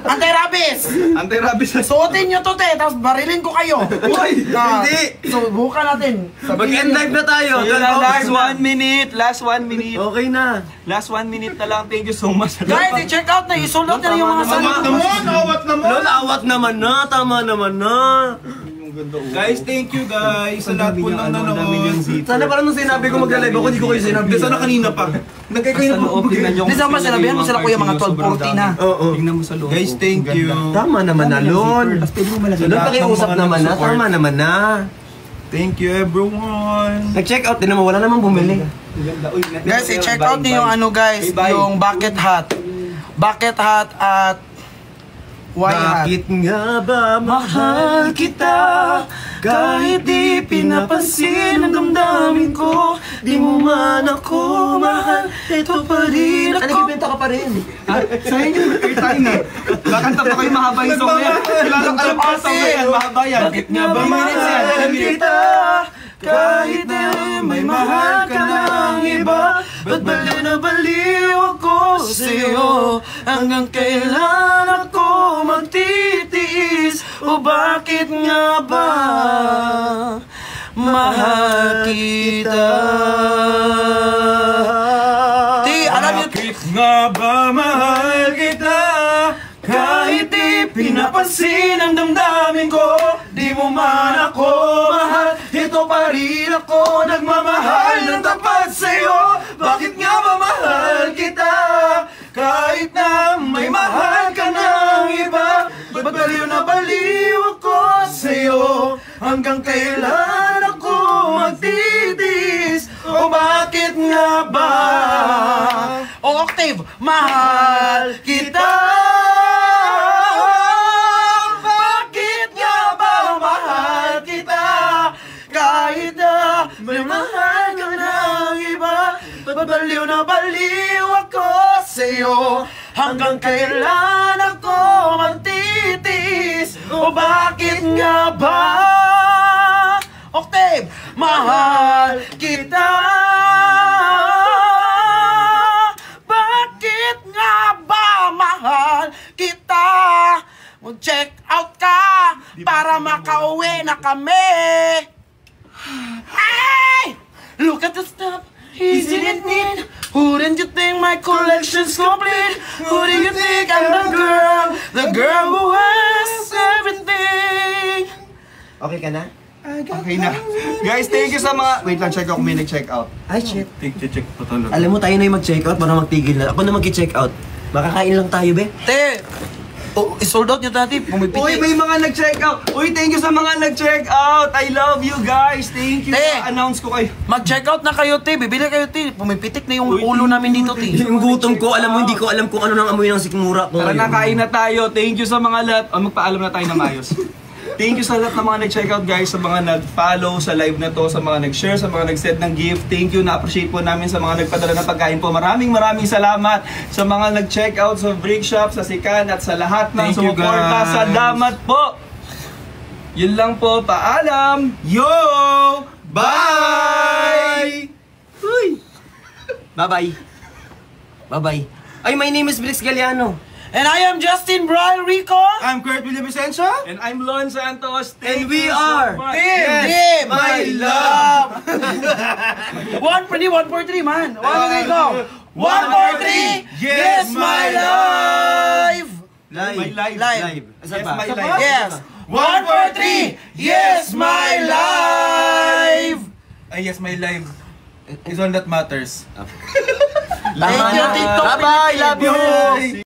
Anti-rabies. Anti-rabies na. Suotin nyo to te, tapos barilin ko kayo. Uy! Hindi! Subukan natin. Mag-end live na tayo. Last 1 minute. Okay na. Last 1 minute na lang. Thank you so much. Guys, i-check out na. I-sold out na yung mga salot. Awat naman na. Tama naman na. Guys, thank you guys sa lahat po ng nanonood. Sana parang nung sinabi ko mag-live ako, hindi ko kayo sinabi. Sana kanina pa. Nagkay kayo na po. Hindi naman sinabihan mo sila kuya mga 12:40 na. Oo. Tingnan mo sa loob. Guys, thank you. Tama naman na, Lon. Lon, pakiusap naman na. Tama naman na. Thank you everyone. Nag-check out din naman, wala namang bumili. Guys, i-check out niyo yung ano guys, yung bucket hat. Bucket hat at white hat. Bakit nga ba mahal kita? Kahit di pinapansin ang damdamin ko, di mo man ako mahal, ito pa rin ako. Nagbibenta ka pa rin. Sa inyo, tayo na. Bakanta pa kayo mahaba yung song yan. Alam ko ang song na yan, mahaba yan. Bakit nga ba mahal kita? Kahit na may mahal ka ng iba, ba't baliw na baliw ako sa'yo? Hanggang kailan ako magtitiis? O bakit nga ba mahal kita? Alam niyo, Bakit nga ba mahal kita? Kahit di pinapansin ang damdamin ko, di mo man ako mahal, ito pa rin ako nagmamahal ng tapat sa'yo. Bakit nga ba mahal kita? Kahit na may mahal ka ng iba, ba't baliw na baliw ako sa'yo? Hanggang kailan ako magtitiis? O bakit nga ba? Octave, mahal kita. Bakit nga ba mahal kita? Kahit na may mahal ka ng iba, ba't baliw na baliw ako sa'yo? Hanggang kailan ako magtitiis? O bakit nga ba? Octave, Mahal kita. bakit nga ba mahal kita? Mag-check out ka para makauwi na kami. Ay! Look at the stuff he didn't need. Wouldn't you think my collection's complete? Who do you think I'm the girl who has everything? Okay ka na? Okay na. Guys, thank you sa mga... Wait lang, check out kung may nag-check out. Ay, shit. Check pa talaga. Alam mo, tayo na yung mag-check out para magtigil na. Ako na mag-check out. Makakain lang tayo, be. Te, isold out nyo dati, pumipiti. Uy, may mga nag-check out. Uy, thank you sa mga nag-check out. I love you guys. Thank you. Announce ko kayo. Mag-check out na kayo, te. Bibili kayo, te. Pumipitik na yung ulo namin dito, te. Yung gutom ko, alam mo, hindi ko alam kung ano nang amoy ng sikmura ko Tara ngayon. na, kain na tayo. Thank you sa mga lahat. Magpaalam na tayo na mayos. Thank you sa lahat ng mga nag-check out guys, sa mga nag-follow sa live na to, sa mga nag-share, sa mga nag-send ng gift. Thank you, na-appreciate po namin sa mga nagpadala ng pagkain po. Maraming salamat sa mga nag-check out sa Brick Shop, sa Sikan at sa lahat ng Thank you, sumuporta. guys. Salamat po! Yun lang po, paalam! Yo! Bye! Uy! Bye-bye. Bye-bye. Ay, my name is Brice Galliano. And I am Justin Brian Rico. I'm Kurt William Vicencio. And I'm Lon Santos. And we are Team my love. 1 for 3, man. 1, 2, 3, go. 1, 4, 3. Yes, my life. live. My live. Live. Asan Yes, ba? my Asan live. ba? Yes. 1, 4, 3. Yes, my life. Ay, yes, my life is all that matters. Thank you, TikTok. Bye-bye. Love you.